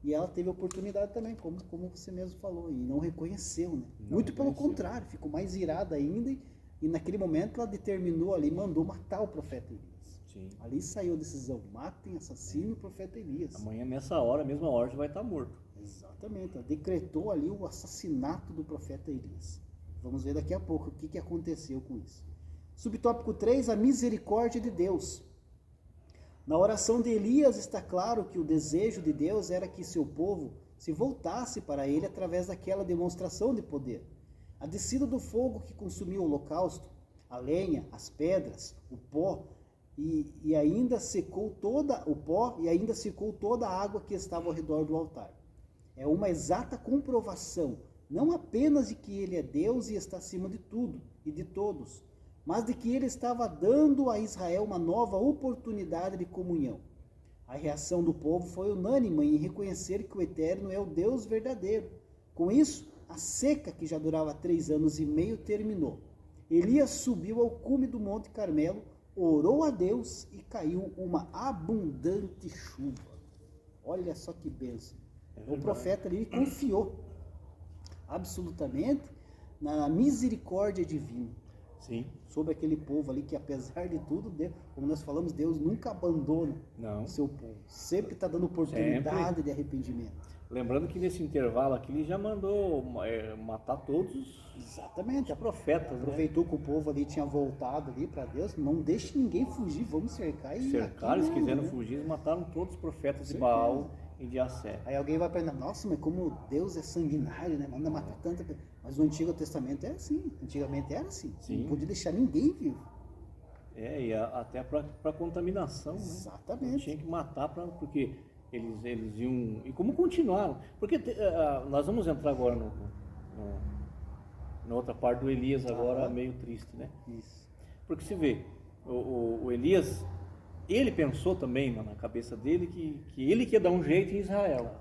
E ela teve a oportunidade também, como você mesmo falou, e não reconheceu, né? Muito pelo contrário, ficou mais irada ainda e naquele momento ela determinou ali, mandou matar o profeta Elias. Sim. Ali saiu a decisão, matem, assassinem o profeta Elias. Amanhã, nessa hora, mesma hora, já vai estar morto. Exatamente, ela decretou ali o assassinato do profeta Elias. Vamos ver daqui a pouco o que aconteceu com isso. Subtópico 3, a misericórdia de Deus. Na oração de Elias está claro que o desejo de Deus era que seu povo se voltasse para ele através daquela demonstração de poder. A descida do fogo que consumiu o holocausto, a lenha, as pedras, o pó, e ainda secou toda o pó e ainda secou toda a água que estava ao redor do altar. É uma exata comprovação, não apenas de que ele é Deus e está acima de tudo e de todos, mas de que ele estava dando a Israel uma nova oportunidade de comunhão. A reação do povo foi unânime em reconhecer que o Eterno é o Deus verdadeiro. Com isso, a seca que já durava 3 anos e meio terminou. Elias subiu ao cume do Monte Carmelo, orou a Deus e caiu uma abundante chuva. Olha só que bênção. O profeta ali confiou absolutamente na misericórdia divina. Sim. Sobre aquele povo ali que, apesar de tudo, Deus, como nós falamos, Deus nunca abandona o seu povo. Sempre está dando oportunidade de arrependimento. Lembrando que nesse intervalo aqui ele já mandou matar todos. Exatamente. Os profetas. Aproveitou que o povo ali tinha voltado ali para Deus. Não deixe ninguém fugir, vamos cercar. Cercaram, eles quiseram fugir, eles mataram todos os profetas de Baal e de Assé. Aí alguém vai perguntar, nossa, mas como Deus é sanguinário, né? Manda matar tanta pessoa. Mas no Antigo Testamento é assim. Antigamente era assim. Sim. Não podia deixar ninguém vivo. E até para contaminação. Exatamente. Né? Tinha que matar porque eles iam... E como continuaram? Porque nós vamos entrar agora na outra parte do Elias, agora meio triste, né? Isso. Porque se vê, o Elias, ele pensou também na cabeça dele que ele queria dar um jeito em Israel.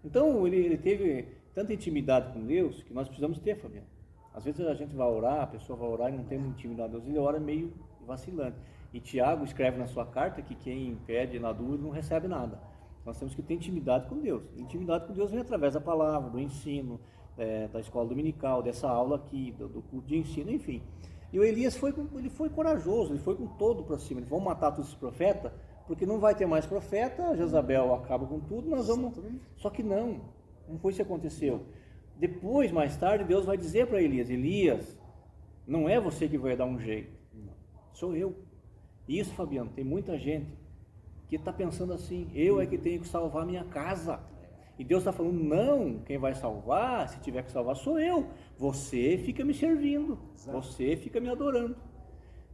Então ele teve tanta intimidade com Deus que nós precisamos ter, Fabiano. Às vezes a gente vai orar, a pessoa vai orar e não tem intimidade com Deus, ele ora meio vacilante. E Tiago escreve na sua carta que quem pede na dúvida não recebe nada. Nós temos que ter intimidade com Deus. Intimidade com Deus vem através da palavra, do ensino, da escola dominical, dessa aula aqui, do curso de ensino, enfim. E o Elias ele foi corajoso, ele foi com todo para cima. Eles vão matar todos os profetas, porque não vai ter mais profeta, Jezabel acaba com tudo, nós vamos... Só que não foi isso que aconteceu. Depois, mais tarde, Deus vai dizer para Elias, não é você que vai dar um jeito, sou eu. Isso, Fabiano, tem muita gente que está pensando assim, eu é que tenho que salvar minha casa. E Deus está falando, não, quem vai salvar, se tiver que salvar, sou eu. Você fica me servindo, você fica me adorando.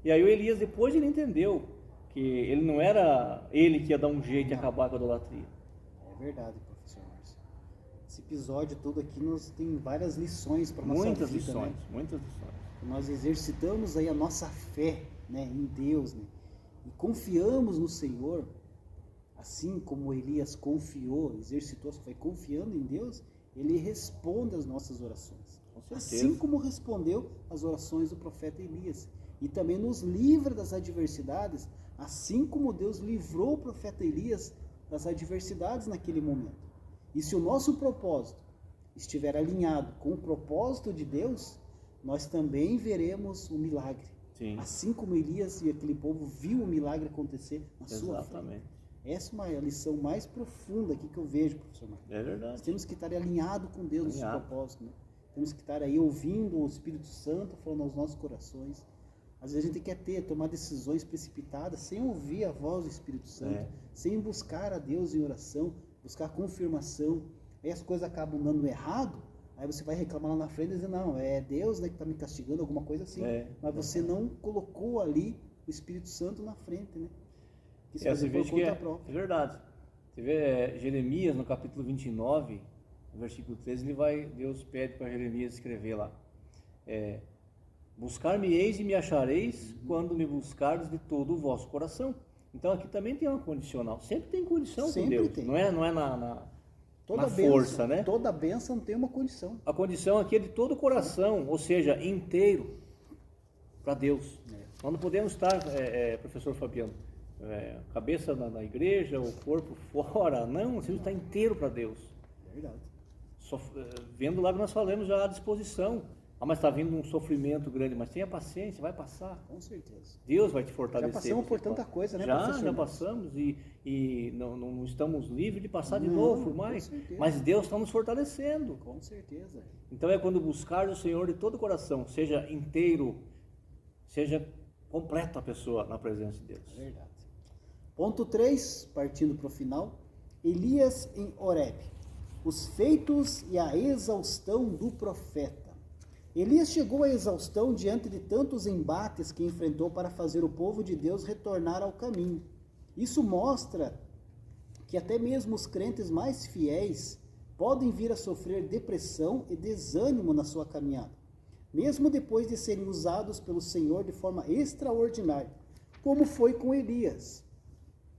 E aí o Elias, depois ele entendeu que ele não era ele que ia dar um jeito de acabar com a idolatria. É verdade, professor Márcio. Esse episódio todo aqui nos tem várias lições para nossa vida. Muitas lições. Nós exercitamos aí a nossa fé, né, em Deus, né, e confiamos no Senhor. Assim como Elias confiou, exercitou a sua fé, confiando em Deus, ele responde às nossas orações. Assim como respondeu às orações do profeta Elias. E também nos livra das adversidades, assim como Deus livrou o profeta Elias das adversidades naquele momento. E se o nosso propósito estiver alinhado com o propósito de Deus, nós também veremos o milagre. Sim. Assim como Elias e aquele povo viu o milagre acontecer na sua frente. Essa é uma lição mais profunda aqui que eu vejo, professor Marcos. É verdade. Nós temos que estar alinhados com Deus no seu propósito, né? Temos que estar aí ouvindo o Espírito Santo falando aos nossos corações. Às vezes a gente quer tomar decisões precipitadas sem ouvir a voz do Espírito Santo, sem buscar a Deus em oração, buscar confirmação. Aí as coisas acabam dando errado, aí você vai reclamar lá na frente e dizer, não, é Deus, né, que está me castigando, alguma coisa assim. Mas você não colocou ali o Espírito Santo na frente, né? Você vê que é verdade. Você vê Jeremias no capítulo 29, no versículo 13, Deus pede para Jeremias escrever lá. Buscar-me-eis e me achareis quando me buscardes de todo o vosso coração. Então aqui também tem uma condicional. Sempre tem condição com Deus. Tem. Não é na força, né? Toda bênção tem uma condição. A condição aqui é de todo o coração, ou seja, inteiro para Deus. Nós não podemos estar, professor Fabiano, cabeça na igreja, o corpo fora. Não, você está inteiro para Deus. Verdade. Vendo lá que nós falamos já à disposição Ah, mas está vindo um sofrimento grande, mas tenha paciência, vai passar. Com certeza. Deus vai te fortalecer. Já passamos por tanta coisa, né, professor? Já passamos e não estamos livres de passar de Não, novo por com mais. certeza. Mas Deus está nos fortalecendo. Com certeza. Então é quando buscar o Senhor de todo o coração, seja inteiro, seja completa a pessoa na presença de Deus. Verdade. Ponto 3, partindo para o final. Elias em Horebe. Os feitos e a exaustão do profeta. Elias chegou à exaustão diante de tantos embates que enfrentou para fazer o povo de Deus retornar ao caminho. Isso mostra que até mesmo os crentes mais fiéis podem vir a sofrer depressão e desânimo na sua caminhada, mesmo depois de serem usados pelo Senhor de forma extraordinária, como foi com Elias.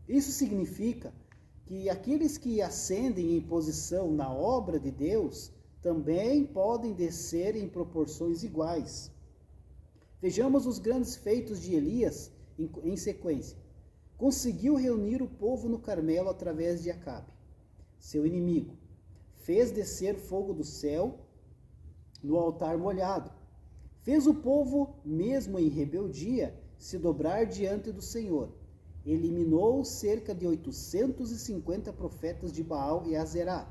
Isso significa que aqueles que ascendem em posição na obra de Deus também podem descer em proporções iguais. Vejamos os grandes feitos de Elias em sequência. Conseguiu reunir o povo no Carmelo através de Acabe, seu inimigo. Fez descer fogo do céu no altar molhado. Fez o povo, mesmo em rebeldia, se dobrar diante do Senhor. Eliminou cerca de 850 profetas de Baal e Azerá,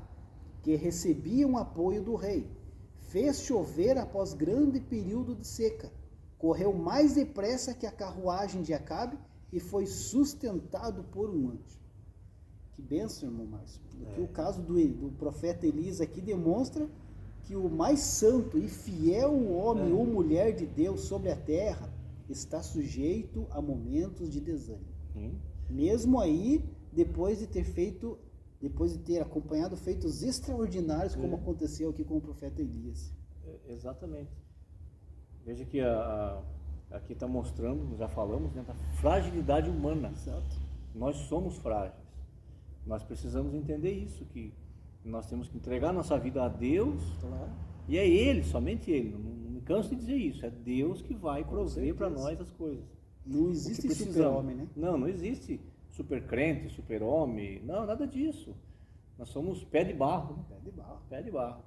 que recebiam apoio do rei. Fez chover após grande período de seca. Correu mais depressa que a carruagem de Acabe e foi sustentado por um anjo. Que bênção, irmão Márcio. Que o caso do profeta Elias aqui demonstra que o mais santo e fiel homem ou mulher de Deus sobre a terra está sujeito a momentos de desânimo. Mesmo aí, depois de ter acompanhado feitos extraordinários, como aconteceu aqui com o profeta Elias. Exatamente. Veja que aqui está mostrando, já falamos, né, da fragilidade humana. Exato. Nós somos frágeis. Nós precisamos entender isso, que nós temos que entregar nossa vida a Deus. Claro. E é Ele, somente Ele. Não me canso de dizer isso. É Deus que vai prover para nós as coisas. Não existe super-homem, né? Não existe super crente, super homem. Não, nada disso. Nós somos pé de barro. Né? Pé de barro. Pé de barro.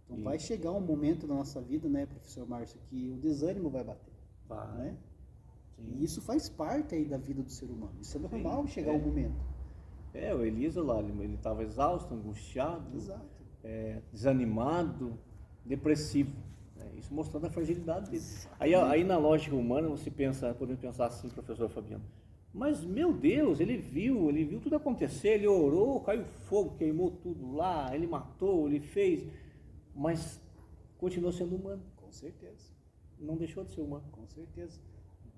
Então vai chegar um momento na nossa vida, né, professor Márcio, que o desânimo vai bater. Vai. Né? Sim. E isso faz parte aí da vida do ser humano. Isso é normal chegar um momento. O Elisa lá, ele estava exausto, angustiado, desanimado, depressivo. Né? Isso mostrando a fragilidade dele. Aí na lógica humana você podemos pensar assim, professor Fabiano, mas meu Deus, ele viu tudo acontecer, ele orou, caiu fogo, queimou tudo lá, ele matou, ele fez, mas continuou sendo humano. Com certeza. Não deixou de ser humano. Com certeza.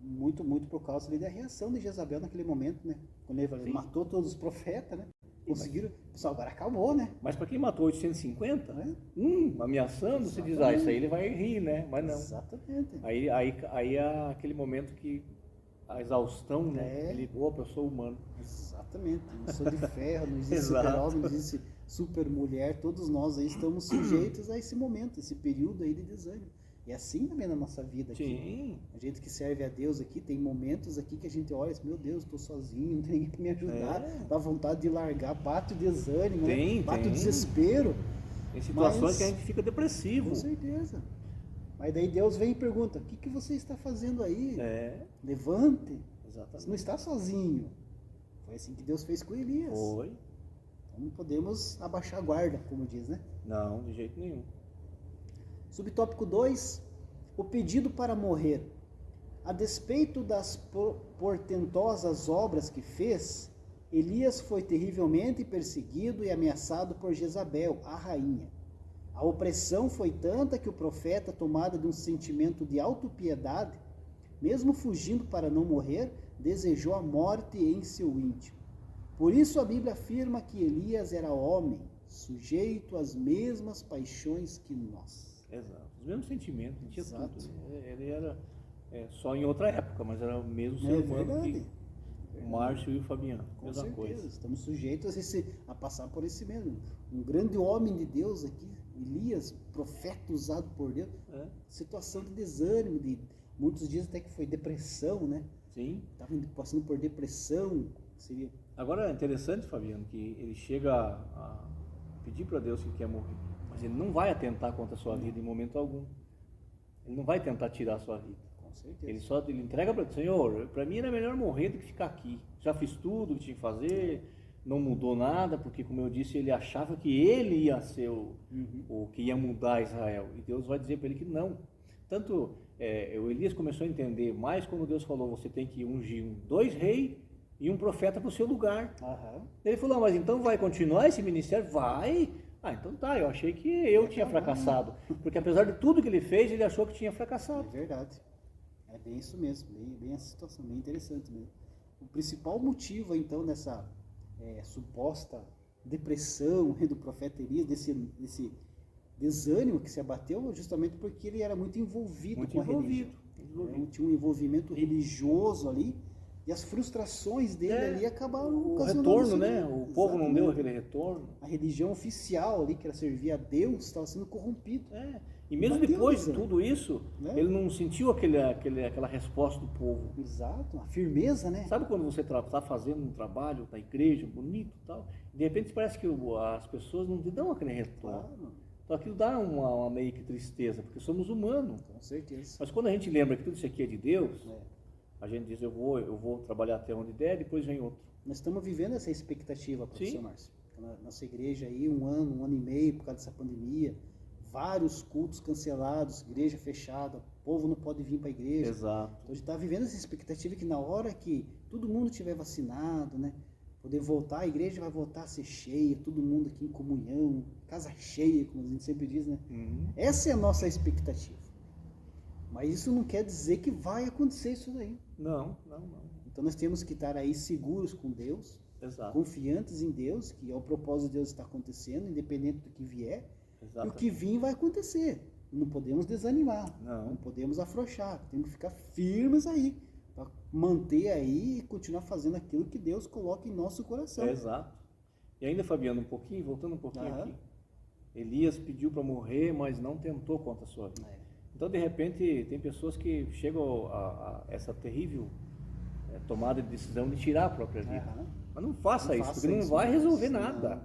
Muito por causa da reação de Jezabel naquele momento, né? Quando ele matou todos os profetas, né? Conseguiram, pessoal, agora acabou, né? Mas para quem matou 850, ameaçando, se diz, isso aí ele vai rir, né? Mas não. Exatamente. Aí é aquele momento que a exaustão, né? Ele, opa, eu sou humano. Exatamente. Não sou de ferro, não existe super-homem, não existe super-mulher. Todos nós aí estamos sujeitos a esse momento, esse período aí de desânimo. E assim também na nossa vida aqui. Sim. A gente que serve a Deus aqui, tem momentos aqui que a gente olha e diz, meu Deus, estou sozinho, não tem ninguém para me ajudar. Dá vontade de largar, bate o desânimo, bate o desespero. Tem situações que a gente fica depressivo. Com certeza. Mas daí Deus vem e pergunta, o que você está fazendo aí? Levante. Exatamente. Você não está sozinho. Foi assim que Deus fez com Elias. Foi. Então não podemos abaixar a guarda, como diz, né? Não, de jeito nenhum. Subtópico 2, o pedido para morrer. A despeito das portentosas obras que fez, Elias foi terrivelmente perseguido e ameaçado por Jezabel, a rainha. A opressão foi tanta que o profeta, tomado de um sentimento de autopiedade, mesmo fugindo para não morrer, desejou a morte em seu íntimo. Por isso a Bíblia afirma que Elias era homem, sujeito às mesmas paixões que nós. Exato, os mesmos sentimentos, não tinha tudo. Ele era só em outra época, mas era o mesmo ser humano que o Márcio e o Fabiano. Com certeza, coisa. Estamos sujeitos a passar por esse mesmo. Um grande homem de Deus aqui, Elias, profeta usado por Deus, situação de desânimo, muitos dizem até que foi depressão, né? Sim. Estava passando por depressão. Seria... Agora é interessante, Fabiano, que ele chega a pedir para Deus que quer morrer. mas ele não vai atentar contra a sua vida em momento algum. Ele não vai tentar tirar a sua vida. Com certeza. Ele entrega para o Senhor, para mim era melhor morrer do que ficar aqui. Já fiz tudo o que tinha que fazer, não mudou nada, porque como eu disse, ele achava que ele ia ser o que ia mudar Israel. E Deus vai dizer para ele que não. Tanto o Elias começou a entender mais quando Deus falou, você tem que ungir 2 reis e um profeta para o seu lugar. Ele falou, mas então vai continuar esse ministério? Vai! Então tá, eu achei que eu tinha fracassado. Porque apesar de tudo que ele fez, ele achou que tinha fracassado. É verdade. É bem isso mesmo, bem essa situação, bem interessante mesmo. O principal motivo, então, dessa suposta depressão do profeta Elias, desse desânimo que se abateu, justamente porque ele era muito envolvido com a religião. Tinha um envolvimento religioso ali, e as frustrações dele ali acabaram o retorno, né? O povo não deu aquele retorno. A religião oficial ali, que era servir a Deus, estava sendo corrompida. E mesmo depois de tudo isso, ele não sentiu aquela resposta do povo. Exato, a firmeza, né? Sabe quando você está fazendo um trabalho da igreja, bonito e tal, e de repente parece que as pessoas não te dão aquele retorno. Claro. Então aquilo dá uma meio que tristeza, porque somos humanos. Com certeza. Mas quando a gente lembra que tudo isso aqui é de Deus, a gente diz, eu vou trabalhar até onde der, depois vem outro. Nós estamos vivendo essa expectativa, professor Márcio. Na nossa igreja aí, um ano e meio, por causa dessa pandemia, vários cultos cancelados, igreja fechada, o povo não pode vir para a igreja. Exato. Então a gente está vivendo essa expectativa que na hora que todo mundo estiver vacinado, né, poder voltar, a igreja vai voltar a ser cheia, todo mundo aqui em comunhão, casa cheia, como a gente sempre diz, né? Essa é a nossa expectativa. Mas isso não quer dizer que vai acontecer isso daí. Não. Então nós temos que estar aí seguros com Deus, confiantes em Deus, que é o propósito de Deus está acontecendo, independente do que vier. E o que vir vai acontecer. Não podemos desanimar, não podemos afrouxar, temos que ficar firmes aí, para manter aí e continuar fazendo aquilo que Deus coloca em nosso coração. Exato. E ainda, Fabiano, voltando um pouquinho aqui, Elias pediu para morrer, mas não tentou contra a sua vida. Então, de repente, tem pessoas que chegam a essa terrível tomada de decisão de tirar a própria vida. Mas não faça isso, porque não vai resolver nada.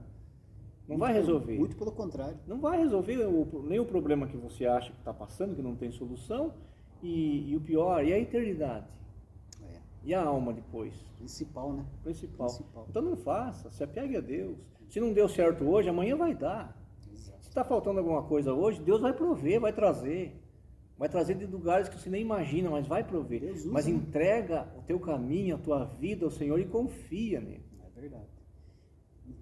Não vai resolver. Muito pelo contrário. Não vai resolver nem o problema que você acha que está passando, que não tem solução, e o pior, e a eternidade. E a alma depois. Principal, né? Principal. Então não faça, se apegue a Deus. Se não deu certo hoje, amanhã vai dar. Exato. Se está faltando alguma coisa hoje, Deus vai prover, vai trazer. Vai trazer de lugares que você nem imagina, mas vai prover. Mas entrega o teu caminho, a tua vida ao Senhor e confia nele. É verdade.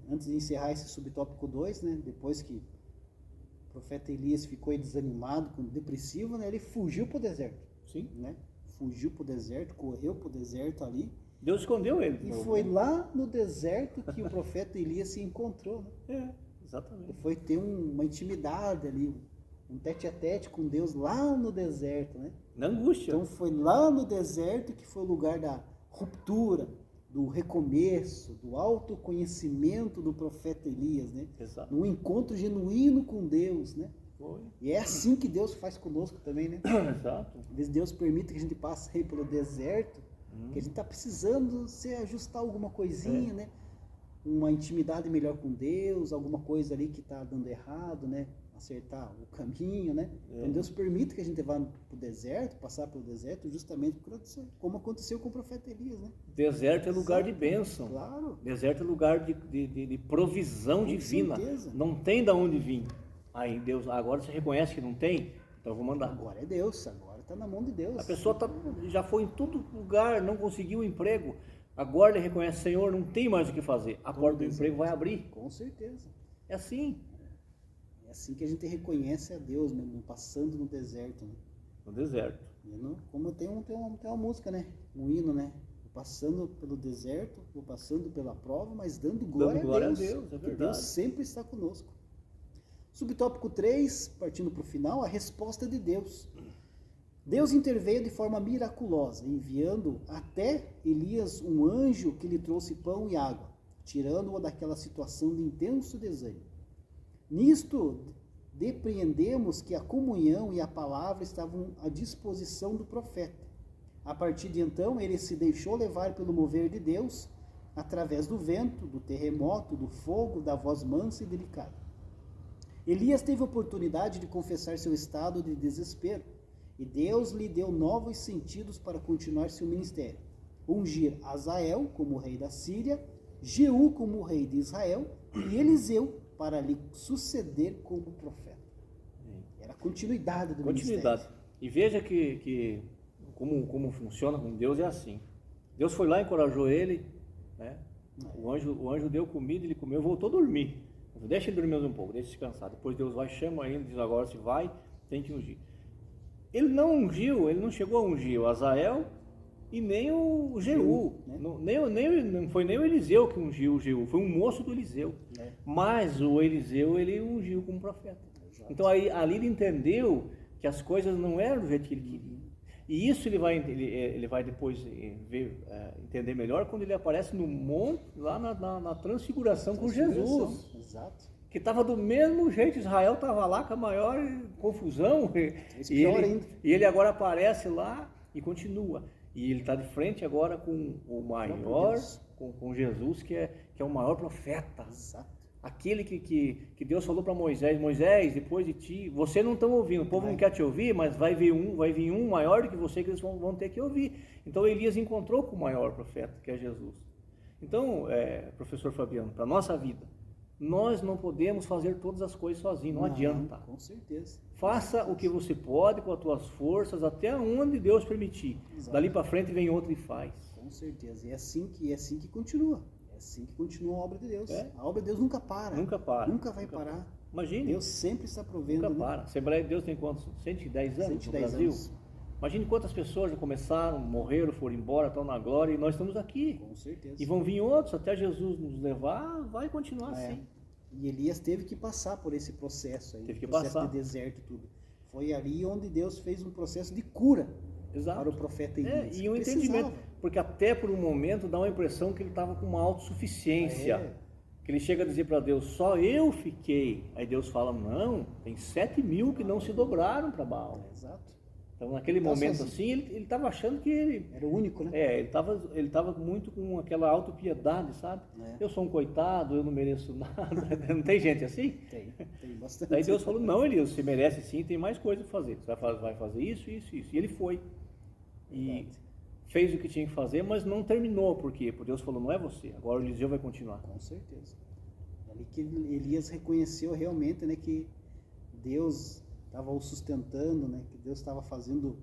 Antes de encerrar esse subtópico 2, né, depois que o profeta Elias ficou desanimado, depressivo, né, ele fugiu para o deserto. Sim. Né? Fugiu para o deserto, correu para o deserto ali. Deus escondeu ele. E foi lá no deserto que o profeta Elias se encontrou. Né? Exatamente. Ele foi ter uma intimidade ali, um tete-a-tete com Deus lá no deserto. Né? Na angústia. Então foi lá no deserto que foi o lugar da ruptura, do recomeço, do autoconhecimento do profeta Elias, né? Exato. Um encontro genuíno com Deus, né? Foi. E é assim que Deus faz conosco também, né? Exato. Às vezes Deus permite que a gente passe aí pelo deserto, que a gente está precisando se ajustar alguma coisinha, né? Uma intimidade melhor com Deus, alguma coisa ali que está dando errado, né? Acertar o caminho, né? Então Deus permite que a gente vá para o deserto, passar pelo deserto, justamente como aconteceu com o profeta Elias, né? Deserto é lugar de bênção. Claro. Deserto é lugar de provisão divina. Certeza. Não tem de onde vir. Aí Deus, agora você reconhece que não tem? Então eu vou mandar. Agora é Deus, agora está na mão de Deus. A pessoa já foi em todo lugar, não conseguiu um emprego. Agora ele reconhece, Senhor, não tem mais o que fazer. A porta do emprego vai abrir. Com certeza. É assim. É assim que a gente reconhece a Deus, mesmo, passando no deserto. Né? No deserto. Como tem uma música, né? Um hino, né? Vou passando pelo deserto, vou passando pela prova, mas dando glória a Deus. É verdade. Deus sempre está conosco. Subtópico 3, partindo para o final, a resposta de Deus. Deus interveio de forma miraculosa, enviando até Elias um anjo que lhe trouxe pão e água, tirando-o daquela situação de intenso desânimo. Nisto, depreendemos que a comunhão e a palavra estavam à disposição do profeta. A partir de então, ele se deixou levar pelo mover de Deus, através do vento, do terremoto, do fogo, da voz mansa e delicada. Elias teve a oportunidade de confessar seu estado de desespero, e Deus lhe deu novos sentidos para continuar seu ministério. Ungir Azael como rei da Síria, Jeú como rei de Israel, e Eliseu para lhe suceder como profeta. Era a continuidade do ministério. E veja que como funciona com Deus é assim. Deus foi lá, encorajou ele, né? O anjo deu comida, ele comeu, voltou a dormir. Deixa ele dormir mais um pouco, deixa descansar. Depois Deus vai, chama ele, diz: agora se vai, tem que ungir. Ele não ungiu, ele não chegou a ungir o Azael e nem o Jeú. Não foi nem o Eliseu que ungiu o Jeú, foi um moço do Eliseu. Mas o Eliseu, ele ungiu como profeta. Exato. Então ali ele entendeu que as coisas não eram do jeito que ele queria. E isso ele vai depois entender melhor quando ele aparece no monte, lá na transfiguração com Jesus. Exato. Que estava do mesmo jeito, Israel estava lá com a maior confusão. E ele agora aparece lá e continua. E ele está de frente agora com o maior, com Jesus, que é o maior profeta. Exato. Aquele que Deus falou para Moisés, depois de ti, você não estão ouvindo, o povo não quer te ouvir, mas vai vir um maior do que você que eles vão ter que ouvir. Então Elias encontrou com o maior profeta, que é Jesus. Então, professor Fabiano, para a nossa vida, nós não podemos fazer todas as coisas sozinhos, não adianta. Com certeza. Faça o que você pode com as tuas forças, até onde Deus permitir. Exato. Dali para frente vem outro e faz. Com certeza, e é assim que continua. Assim que continua a obra de Deus. A obra de Deus nunca para. Nunca vai parar. Imagine. Deus sempre está provendo. Nunca para. A Assembleia de Deus tem quantos? 110 anos 110 no Brasil? Anos. Imagine quantas pessoas já começaram, morreram, foram embora, estão na glória, e nós estamos aqui. Com certeza. E vão vir outros até Jesus nos levar, vai continuar assim. E Elias teve que passar por esse processo aí. Teve que processo passar. de deserto e tudo. Foi ali onde Deus fez um processo de cura. Exato. Para o profeta Elias. E um entendimento, porque até por um momento dá uma impressão que ele estava com uma autossuficiência, que ele chega a dizer para Deus: só eu fiquei. Aí Deus fala: não, tem 7.000 que não se dobraram para Baal. Exato. Então naquele momento assim, ele estava achando que ele era o único, né? Ele estava muito com aquela autopiedade, sabe? Eu sou um coitado, eu não mereço nada. Não tem gente assim? Tem bastante. Daí Deus falou: não, Elias, você merece sim, tem mais coisa para fazer. Você vai fazer isso. E ele foi. E fez o que tinha que fazer, mas não terminou. Por quê? Porque Deus falou: não é você, agora o Eliseu vai continuar. Com certeza. Ali que Elias reconheceu realmente, né, que Deus estava o sustentando, né, que Deus estava fazendo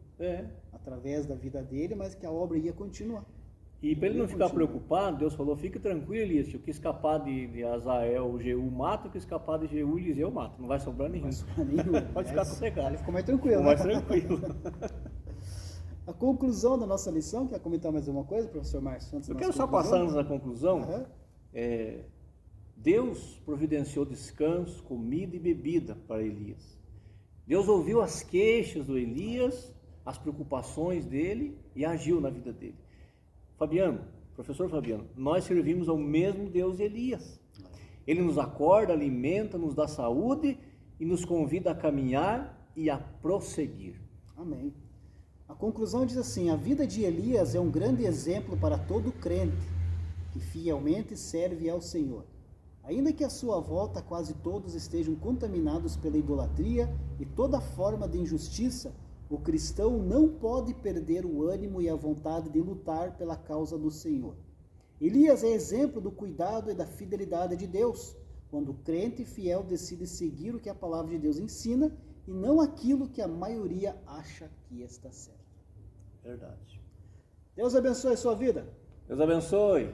através da vida dele, mas que a obra ia continuar. E para ele não ficar preocupado, Deus falou: fique tranquilo, Elias, o que escapar de Azael, o Jeú mata, o que escapar de Jeú, Eliseu mata, não vai sobrar nenhum. Pode ficar sossegado. Ele ficou mais tranquilo. Mais tranquilo. A conclusão da nossa lição, quer comentar mais alguma coisa, professor Márcio? Eu quero só passar antes da conclusão. Deus providenciou descanso, comida e bebida para Elias. Deus ouviu as queixas do Elias, as preocupações dele e agiu na vida dele. Fabiano, professor Fabiano, nós servimos ao mesmo Deus de Elias. Ele nos acorda, alimenta, nos dá saúde e nos convida a caminhar e a prosseguir. Amém. A conclusão diz assim: a vida de Elias é um grande exemplo para todo crente que fielmente serve ao Senhor. Ainda que à sua volta quase todos estejam contaminados pela idolatria e toda forma de injustiça, o cristão não pode perder o ânimo e a vontade de lutar pela causa do Senhor. Elias é exemplo do cuidado e da fidelidade de Deus, quando o crente fiel decide seguir o que a palavra de Deus ensina e não aquilo que a maioria acha que está certo. Verdade. Deus abençoe a sua vida. Deus abençoe.